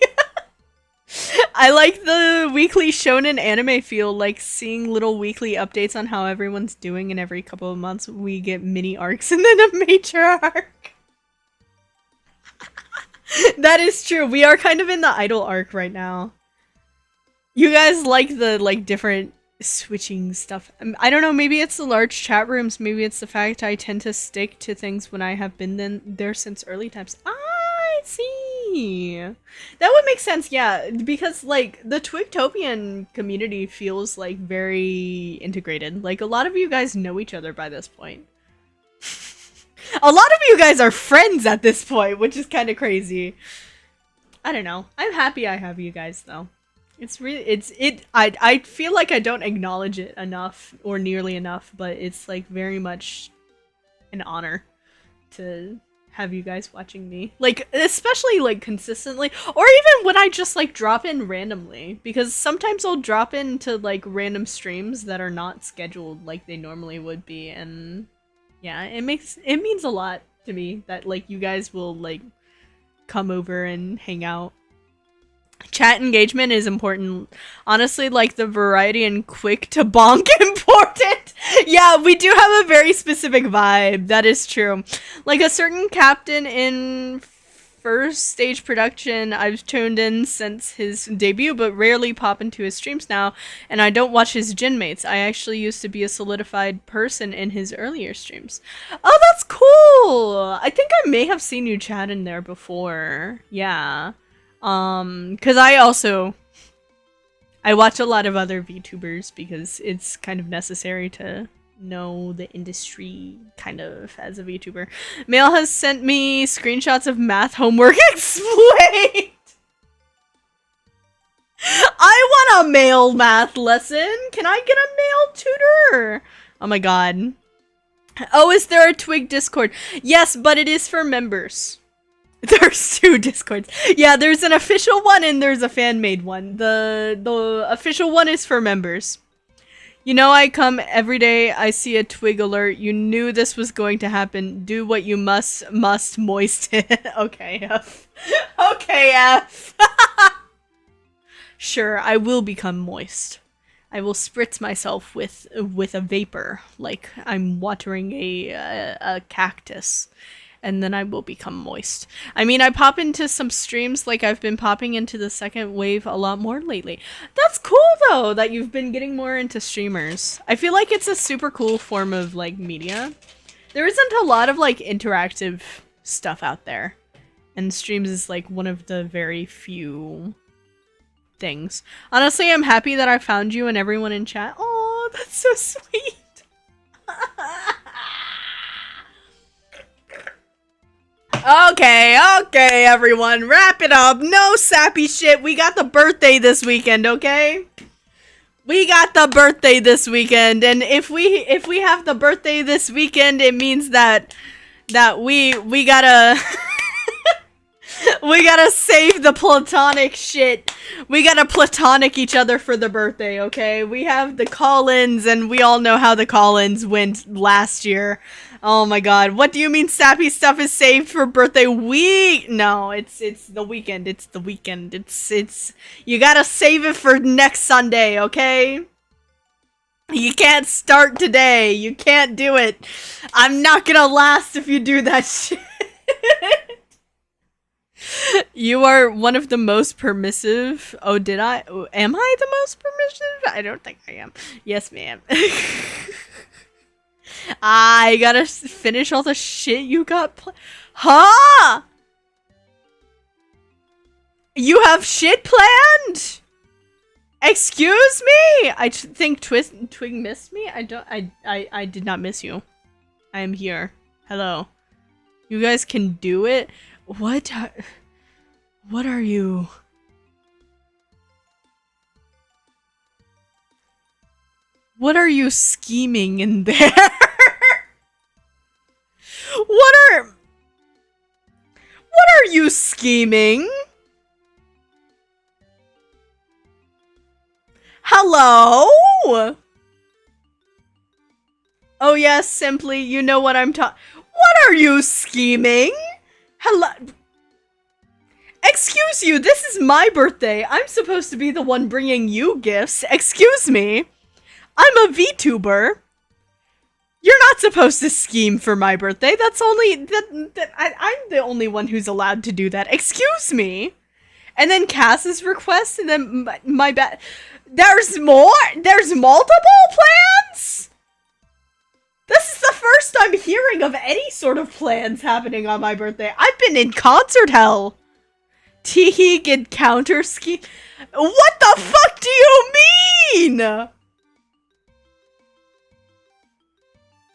I like the weekly shonen anime feel, like seeing little weekly updates on how everyone's doing, and every couple of months we get mini arcs and then a major arc. That is true. We are kind of in the idol arc right now. You guys like the different switching stuff. I don't know, maybe it's the large chat rooms, maybe it's the fact I tend to stick to things when I have been there since early times. I see. That would make sense, yeah, because like the Twigtopian community feels like very integrated. Like a lot of you guys know each other by this point. A lot of you guys are friends at this point, which is kind of crazy. I don't know. I'm happy I have you guys though. It's really, I feel like I don't acknowledge it enough or nearly enough, but it's like very much an honor to have you guys watching me. Like, especially like consistently, or even when I just like drop in randomly, because sometimes I'll drop into like random streams that are not scheduled like they normally would be, and yeah, it means a lot to me that like you guys will like come over and hang out. Chat engagement is important. Honestly, like the variety and quick to bonk important. Yeah, we do have a very specific vibe. That is true. Like a certain captain in first stage production I've tuned in since his debut, but rarely pop into his streams now, and I don't watch his gym mates. I actually used to be a solidified person in his earlier streams. Oh, that's cool! I think I may have seen you chat in there before. Yeah. Cause I watch a lot of other VTubers because it's kind of necessary to know the industry kind of as a VTuber. Mail has sent me screenshots of math homework explained. I want a male math lesson. Can I get a male tutor? Oh my god. Oh, is there a Twig Discord? Yes, but it is for members. There's 2 Discords. Yeah, there's an official one and there's a fan-made one. The official one is for members. You know I come every day, I see a Twig alert. You knew this was going to happen. Do what you must moist it. Okay, F. Okay, F. Sure, I will become moist. I will spritz myself with a vapor, like I'm watering a cactus. And then I will become moist. I mean, I pop into some streams, like I've been popping into the second wave a lot more lately. That's cool, though, that you've been getting more into streamers. I feel like it's a super cool form of, like, media. There isn't a lot of, like, interactive stuff out there. And streams is, like, one of the very few things. Honestly, I'm happy that I found you and everyone in chat. Oh, that's so sweet. Okay, everyone, wrap it up. No sappy shit. We got the birthday this weekend, okay? We got the birthday this weekend, and if we have the birthday this weekend, it means that we gotta We gotta save the platonic shit. We gotta platonic each other for the birthday, okay? We have the call-ins, and we all know how the call-ins went last year. Oh my god. What do you mean sappy stuff is saved for birthday week? No, it's the weekend. It's the weekend. It's you gotta save it for next Sunday, okay? You can't start today. You can't do it. I'm not gonna last if you do that shit. You are one of the most permissive. Oh, did I? Am I the most permissive? I don't think I am. Yes, ma'am. I gotta finish all the shit you got huh? You have shit planned? Excuse me? I think Twig missed me? I did not miss you. I am here. Hello. You guys can do it? What are you? What are you scheming in there? What are you scheming? Hello? Oh yes, simply, you know what I'm talking. What are you scheming? Hello? Excuse you, this is my birthday. I'm supposed to be the one bringing you gifts. Excuse me. I'm a VTuber. You're not supposed to scheme for my birthday. That's only I'm the only one who's allowed to do that. Excuse me. And then Cass's request, and then my bad. There's more? There's multiple plans? This is the first I'm hearing of any sort of plans happening on my birthday. I've been in concert hell. Teehee get counter scheme. What the fuck do you mean?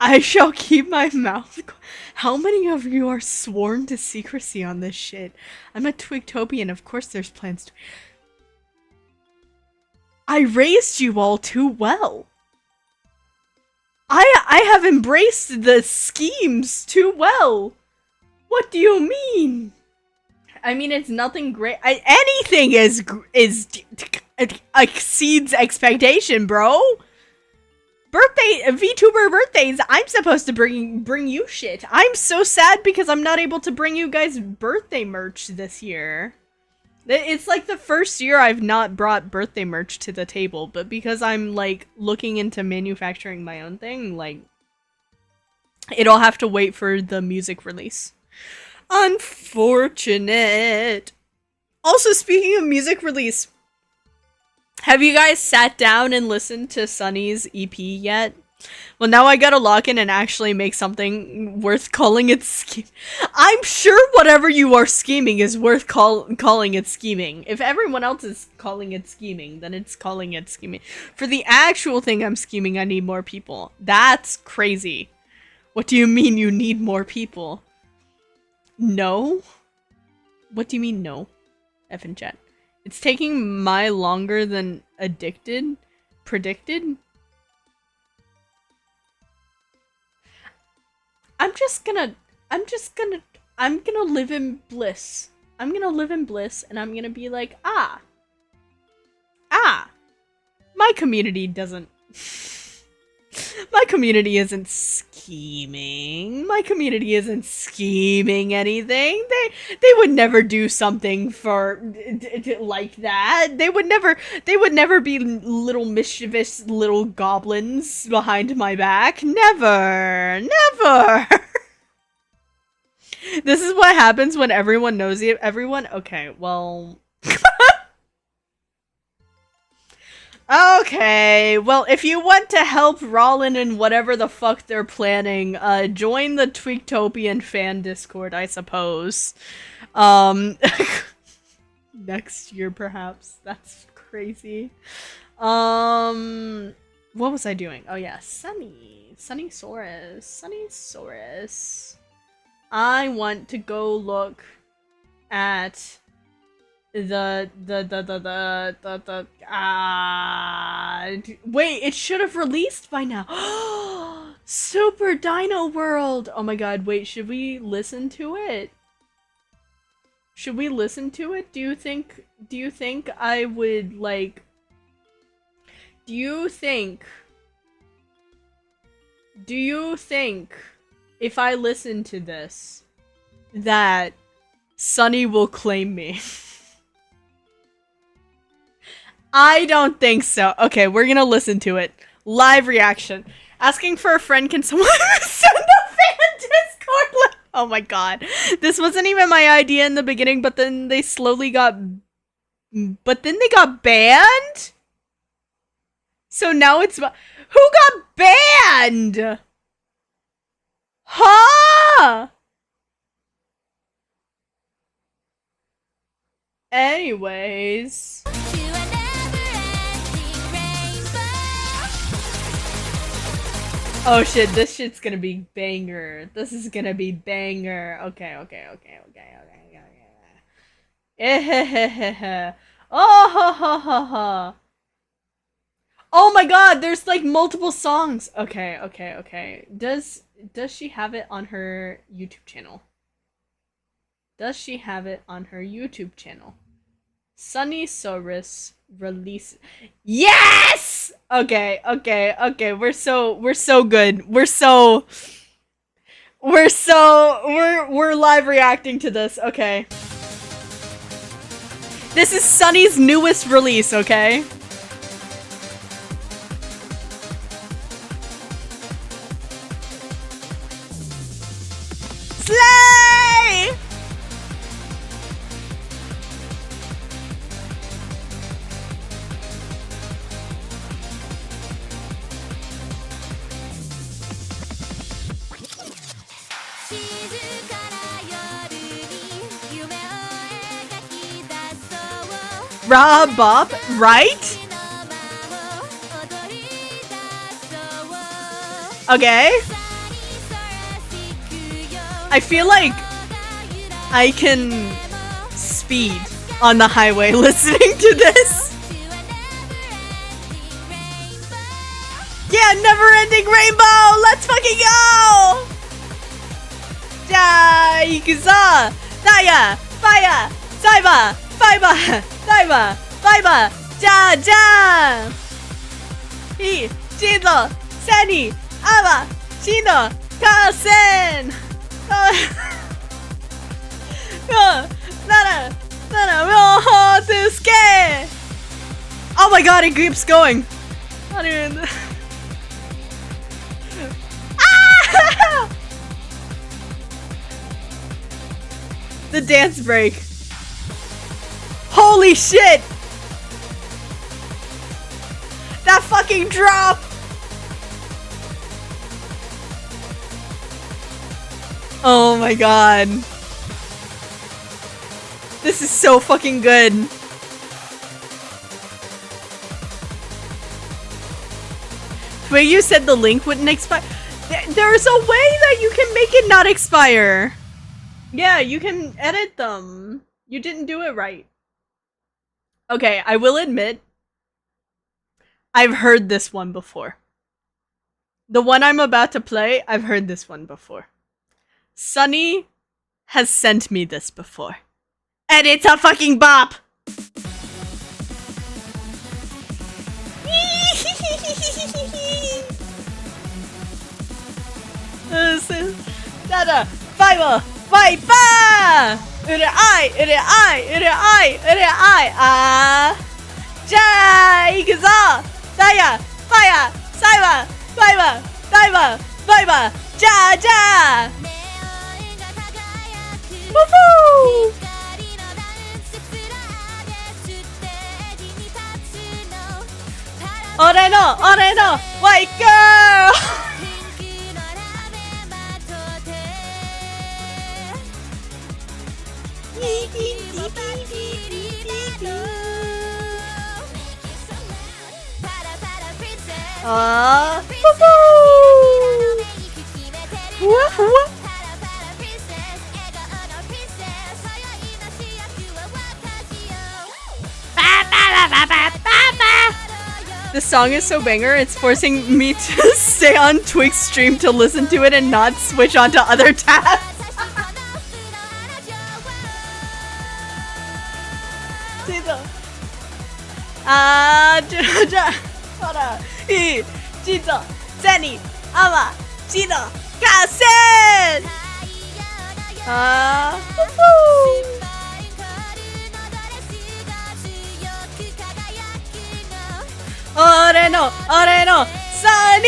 I shall keep my mouth. How many of you are sworn to secrecy on this shit? I'm a Twigtopian. Of course there's plans to... I raised you all too well. I have embraced the schemes too well. What do you mean? I mean, it's nothing great. Anything exceeds expectation, bro. VTuber birthdays, I'm supposed to bring you shit. I'm so sad because I'm not able to bring you guys birthday merch this year. It's like the first year I've not brought birthday merch to the table, but because I'm like looking into manufacturing my own thing, like it'll have to wait for the music release. Unfortunate. Also, speaking of music release, have you guys sat down and listened to Sunny's EP yet? Well, now I gotta log in and actually make something worth calling it scheme. I'm sure whatever you are scheming is worth calling it scheming. If everyone else is calling it scheming, then it's calling it scheming. For the actual thing I'm scheming, I need more people. That's crazy. What do you mean you need more people? No? What do you mean no? F in chat. It's taking my longer than predicted? I'm gonna live in bliss. I'm gonna live in bliss, and I'm gonna be like, my community doesn't... My community isn't scheming. My community isn't scheming anything. They would never do something for like that. They would never be little mischievous little goblins behind my back. Never. This is what happens when everyone knows everyone. Okay, well. Okay, well, if you want to help Rollin in whatever the fuck they're planning, join the Twigtopian fan Discord, I suppose. Next year, perhaps. That's crazy. What was I doing? Oh yeah, Sunnysaurus. I want to go look at wait, it should have released by now. Super Dino World. Oh my god, wait, should we listen to it? Should we listen to it? Do you think I would like do you think if I listen to this that Sunny will claim me? I don't think so. Okay, we're gonna listen to it. Live reaction. Asking for a friend, can someone send a fan Discord? Oh my god. This wasn't even my idea in the beginning, but then they slowly got... But then they got banned? So now it's... Who got banned? Huh? Anyways... Oh shit, this shit's gonna be banger. This is gonna be banger. Okay. Oh ha ha ha ha. Oh my god, there's like multiple songs. Okay. Does she have it on her YouTube channel? Sunny Soris release. Yes! Okay. We're so good. We're live reacting to this. Okay. This is Sunny's newest release, okay? Slay! Rob Bob, right? Okay. I feel like I can speed on the highway listening to this. Yeah, never-ending rainbow! Let's fucking go! Ja, ikuzo! Daya! Fire! Cyber! Fiber! Fiber! Fiber! Ja, ja! He! Shindo! Sani! Awa! Shindo! Kasen! Oh my god, it keeps going! I don't even... Ah! The dance break. Holy shit! That fucking drop! Oh my god. This is so fucking good. Twig, you said the link wouldn't expire. There's a way that you can make it not expire. Yeah, you can edit them. You didn't do it right. Okay, I will admit, I've heard this one before. The one I'm about to play, I've heard this one before. Sunny has sent me this before. And it's a fucking bop! Dada! Fiber! Fiber! Ja! Ikuzo! Daya! Fire! Cyber! Fiber! Fiber! Fiber! Ja! Ja! Woohoo! Ore no white girl! This song is so banger, it's forcing me to stay on Twig's stream to listen to it and not switch onto other tabs. じゃ、ほら、いい、ちと、せに、あま、ちの、かせ俺のサニ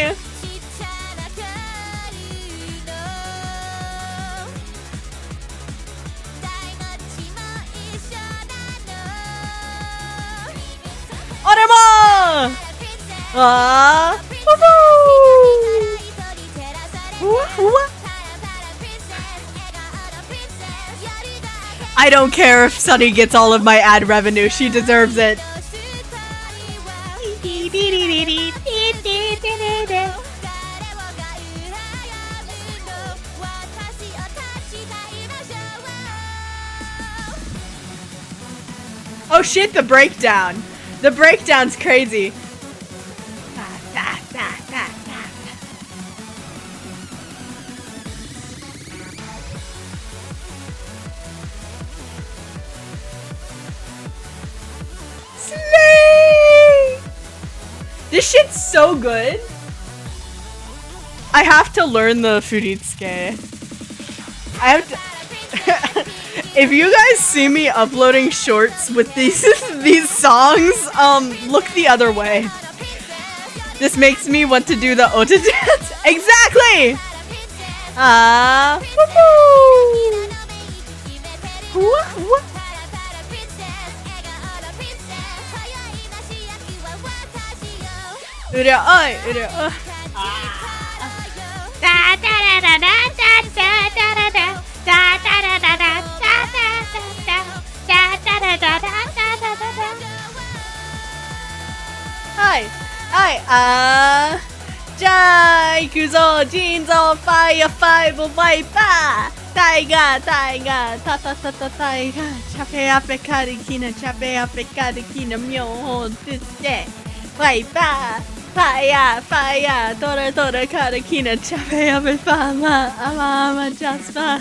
ー俺もI don't care if Sunny gets all of my ad revenue. She deserves it. Oh shit, the breakdown. The breakdown's crazy. Slay! This shit's so good. I have to learn the Furitsuke. I have to. If you guys see me uploading shorts with these these songs, look the other way. This makes me want to do the Ota dance. Exactly! Hi, じゃあ行くぞ、腎臓ファイアファイブワイパー、タイガータタタタタイガー、チャペアペカリキナチャペアペカリキナ妙法ってファイパー、ファイヤートラトラカリキナチャペアペファーマーアマアマジャスパー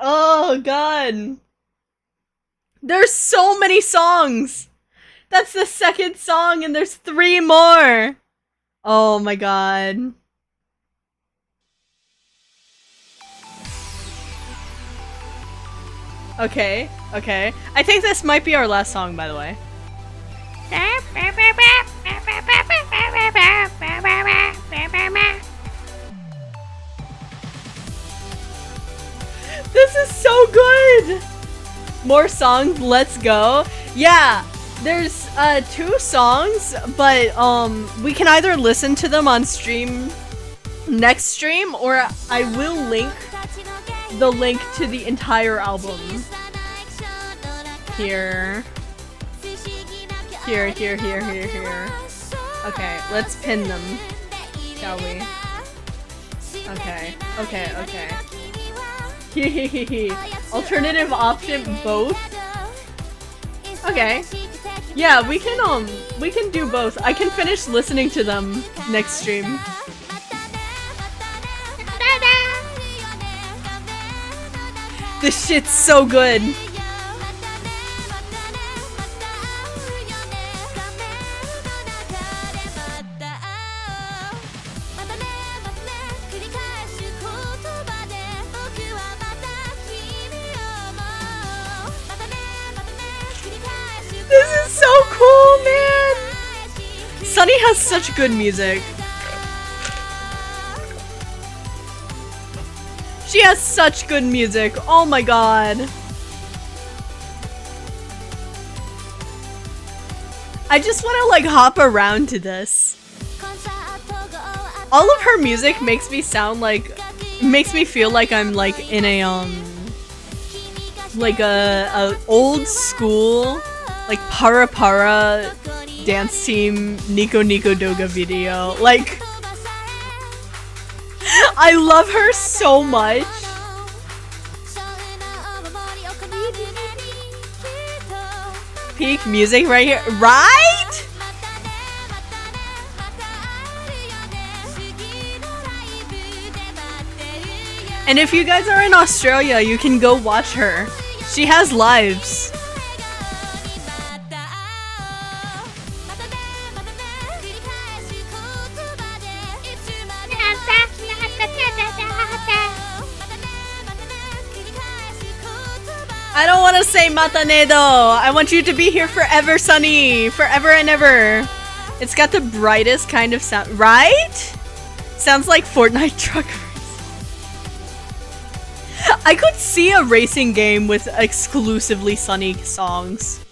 Oh god. There's so many songs. That's the second song and there's 3 more. Oh my god. Okay. I think this might be our last song, by the way. This is so good! More songs, let's go. Yeah, there's 2 songs, but we can either listen to them on stream next stream, or I will link the link to the entire album. Here. Okay, let's pin them, shall we? Okay. Alternative option, both? Okay. Yeah, we can do both. I can finish listening to them next stream. This shit's so good. This is so cool, man! Sunny has such good music. She has such good music. Oh my god. I just want to like hop around to this. All of her music makes me sound like, makes me feel like I'm like in a like a old school like para dance team Nico Doga video. Like, I love her so much. Peak music right here, right? And if you guys are in Australia, you can go watch her. She has lives. I don't want to say matanedo. I want you to be here forever, Sunny. Forever and ever. It's got the brightest kind of sound, right? Sounds like Fortnite truck race. I could see a racing game with exclusively Sunny songs.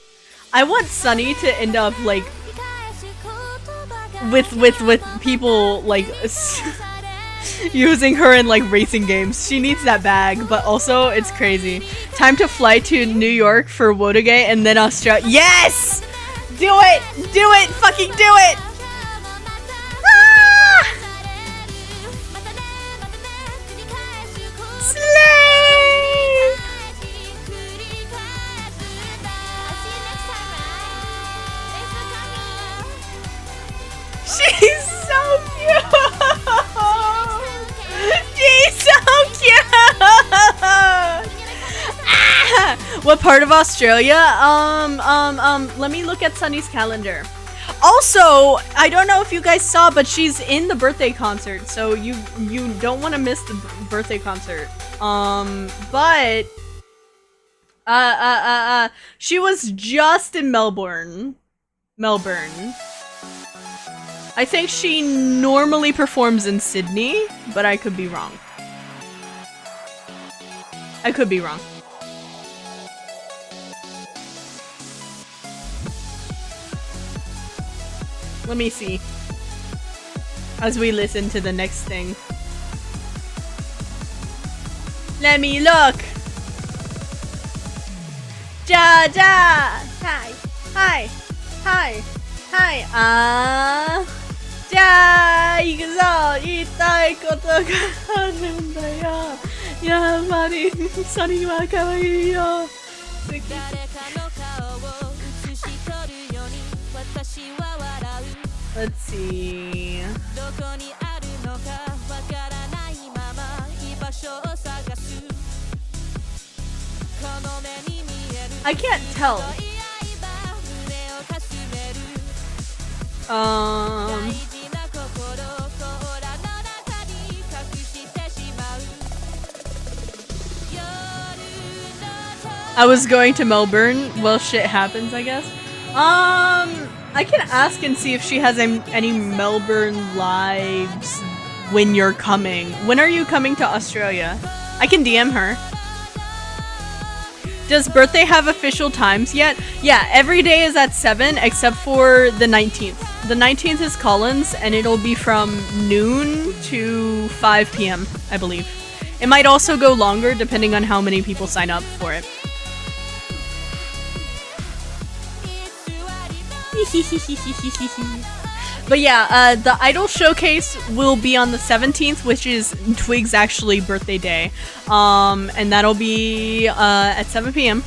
I want Sunny to end up like with people like using her in like racing games. She needs that bag, but also it's crazy. Time to fly to New York for Wotage and then Australia. Yes! Do it! Do it! Fucking do it! Ah! Slay! She's so cute! She's so cute! Ah! What part of Australia? Let me look at Sunny's calendar. Also, I don't know if you guys saw, but she's in the birthday concert, so you don't want to miss the birthday concert. But she was just in Melbourne. I think she normally performs in Sydney, but I could be wrong. I could be wrong. Let me see. As we listen to the next thing. Let me look. Ja ja. Hi. Hi. Hi. Hi. じゃあ行くぞ。言いたいことがあるんだよ。やっぱりサニーは可愛いよ。Let's see. I can't tell. I was going to Melbourne. Well, shit happens, I guess. I can ask and see if she has any Melbourne lives when you're coming. When are you coming to Australia? I can DM her. Does birthday have official times yet? Yeah, every day is at 7 except for the 19th. The 19th is Collins and it'll be from noon to 5 p.m. I believe. It might also go longer depending on how many people sign up for it. But yeah, the Idol Showcase will be on the 17th, which is Twig's actually birthday day. And that'll be at 7 p.m.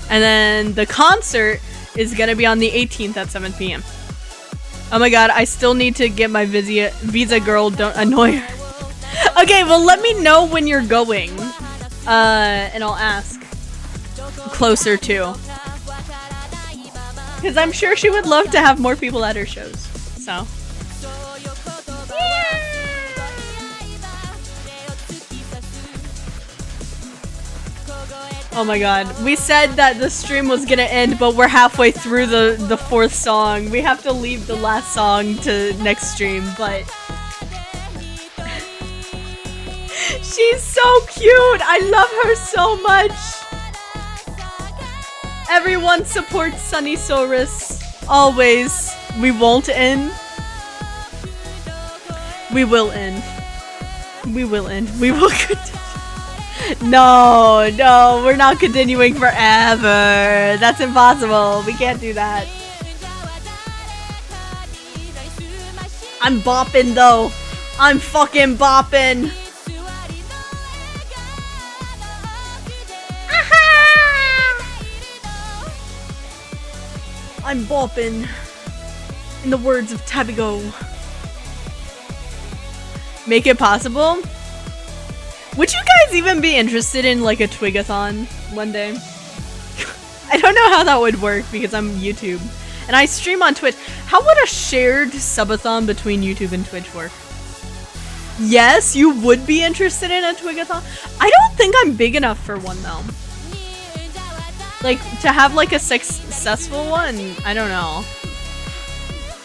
And then the concert is gonna be on the 18th at 7 p.m. Oh my god, I still need to get my visa girl, don't annoy her. Okay, well let me know when you're going. And I'll ask closer to. Because I'm sure she would love to have more people at her shows. So. Yeah. Oh my god. We said that the stream was gonna end, but we're halfway through the fourth song. We have to leave the last song to next stream, but... She's so cute! I love her so much! Everyone supports Sunny Saurus. Always. We won't end. We will end. We will end. We will continue. No, no, we're not continuing forever. That's impossible. We can't do that. I'm bopping though. I'm fucking bopping. I'm bopping. In the words of Tabigo. Make it possible? Would you guys even be interested in like a Twigathon one day? I don't know how that would work because I'm YouTube and I stream on Twitch. How would a shared subathon between YouTube and Twitch work? Yes, you would be interested in a Twigathon? I don't think I'm big enough for one though. Like, to have like a successful one, I don't know.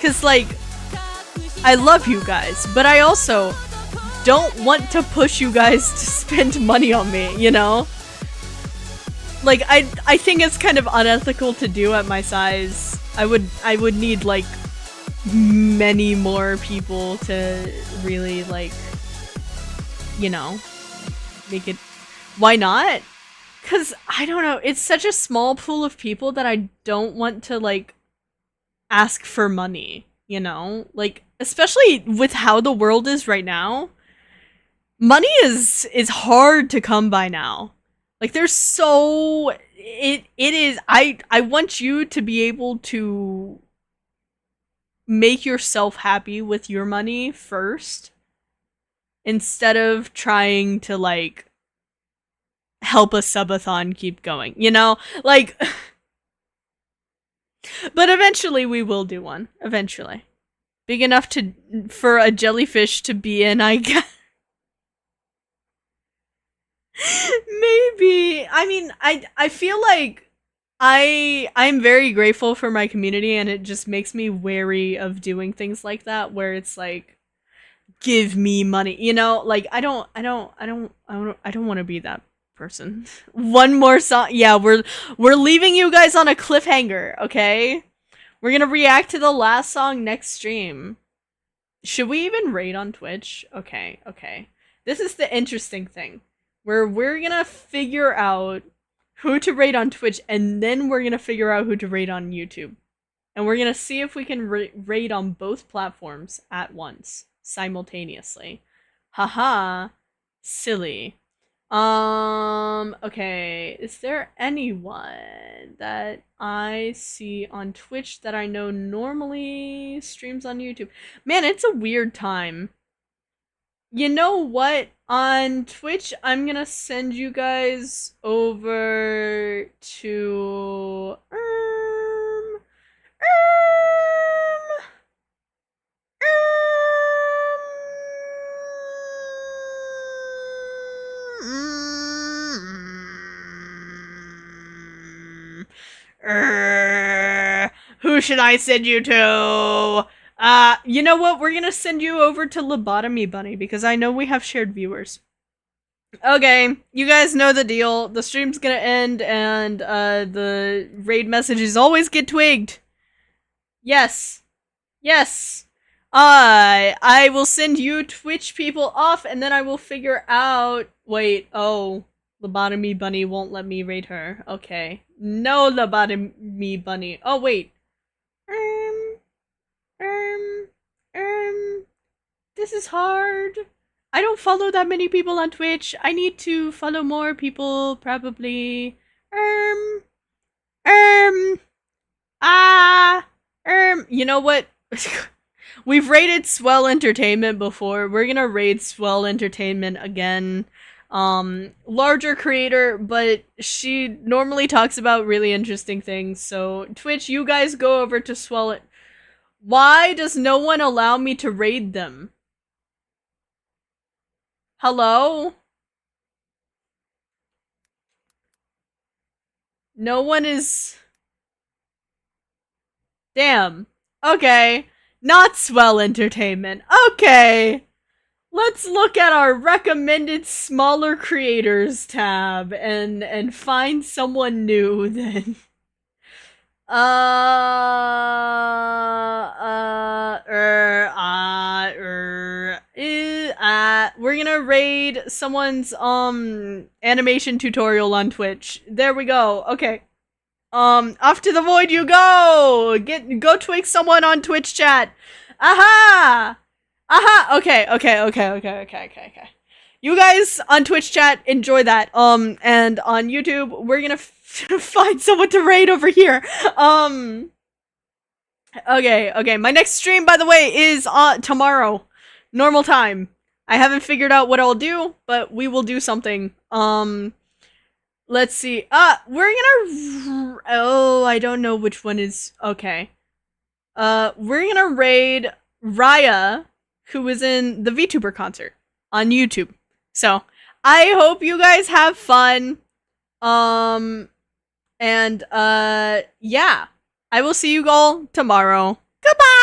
Cause like, I love you guys, but I also don't want to push you guys to spend money on me, you know? Like, I think it's kind of unethical to do at my size. I would need like many more people to really like, you know, make it. Why not? Cause I don't know, it's such a small pool of people that I don't want to like ask for money, you know? Like, especially with how the world is right now, money is hard to come by now. Like, there's so it is. I want you to be able to make yourself happy with your money first, instead of trying to like help a subathon keep going, you know? Like, but eventually we will do one. Eventually. Big enough for a jellyfish to be in, I guess. Maybe. I mean, I feel like I'm very grateful for my community, and it just makes me wary of doing things like that where it's like, give me money, you know? Like, I don't want to be that person. One more song. Yeah, we're leaving you guys on a cliffhanger, okay? We're gonna react to the last song next stream. Should we even raid on Twitch? Okay. This is the interesting thing. Where we're gonna figure out who to raid on Twitch, and then we're gonna figure out who to raid on YouTube. And we're gonna see if we can raid on both platforms at once, simultaneously. Haha, silly. Okay, is there anyone that I see on Twitch that I know normally streams on YouTube? Man, it's a weird time. You know what? On Twitch, I'm gonna send you guys over to who should I send you to? You know what? We're gonna send you over to Lobotomy Bunny because I know we have shared viewers. Okay, you guys know the deal. The stream's gonna end and the raid messages always get twigged. Yes. I will send you Twitch people off, and then I will figure out. Wait, oh, Lobotomy Bunny won't let me raid her. Okay, no Lobotomy Bunny. Oh wait. This is hard. I don't follow that many people on Twitch. I need to follow more people, probably. You know what? We've raided Swell Entertainment before. We're gonna raid Swell Entertainment again. Larger creator, but she normally talks about really interesting things. So, Twitch, you guys go over to Swell. Why does no one allow me to raid them? Hello? No one is... Damn. Okay. Not Swell Entertainment. Okay. Let's look at our recommended smaller creators tab and find someone new then. We're gonna raid someone's animation tutorial on Twitch. There we go. Okay. Off to the void you go. Go twig someone on Twitch chat. Aha! Okay. You guys on Twitch chat, enjoy that. And on YouTube, we're gonna find someone to raid over here. Okay. My next stream, by the way, is tomorrow. Normal time. I haven't figured out what I'll do, but we will do something. Let's see. We're gonna... Oh, I don't know which one is... Okay. We're gonna raid Raya, who was in the Vtuber concert on YouTube. So, I hope you guys have fun. Yeah. I will see you all tomorrow. Goodbye!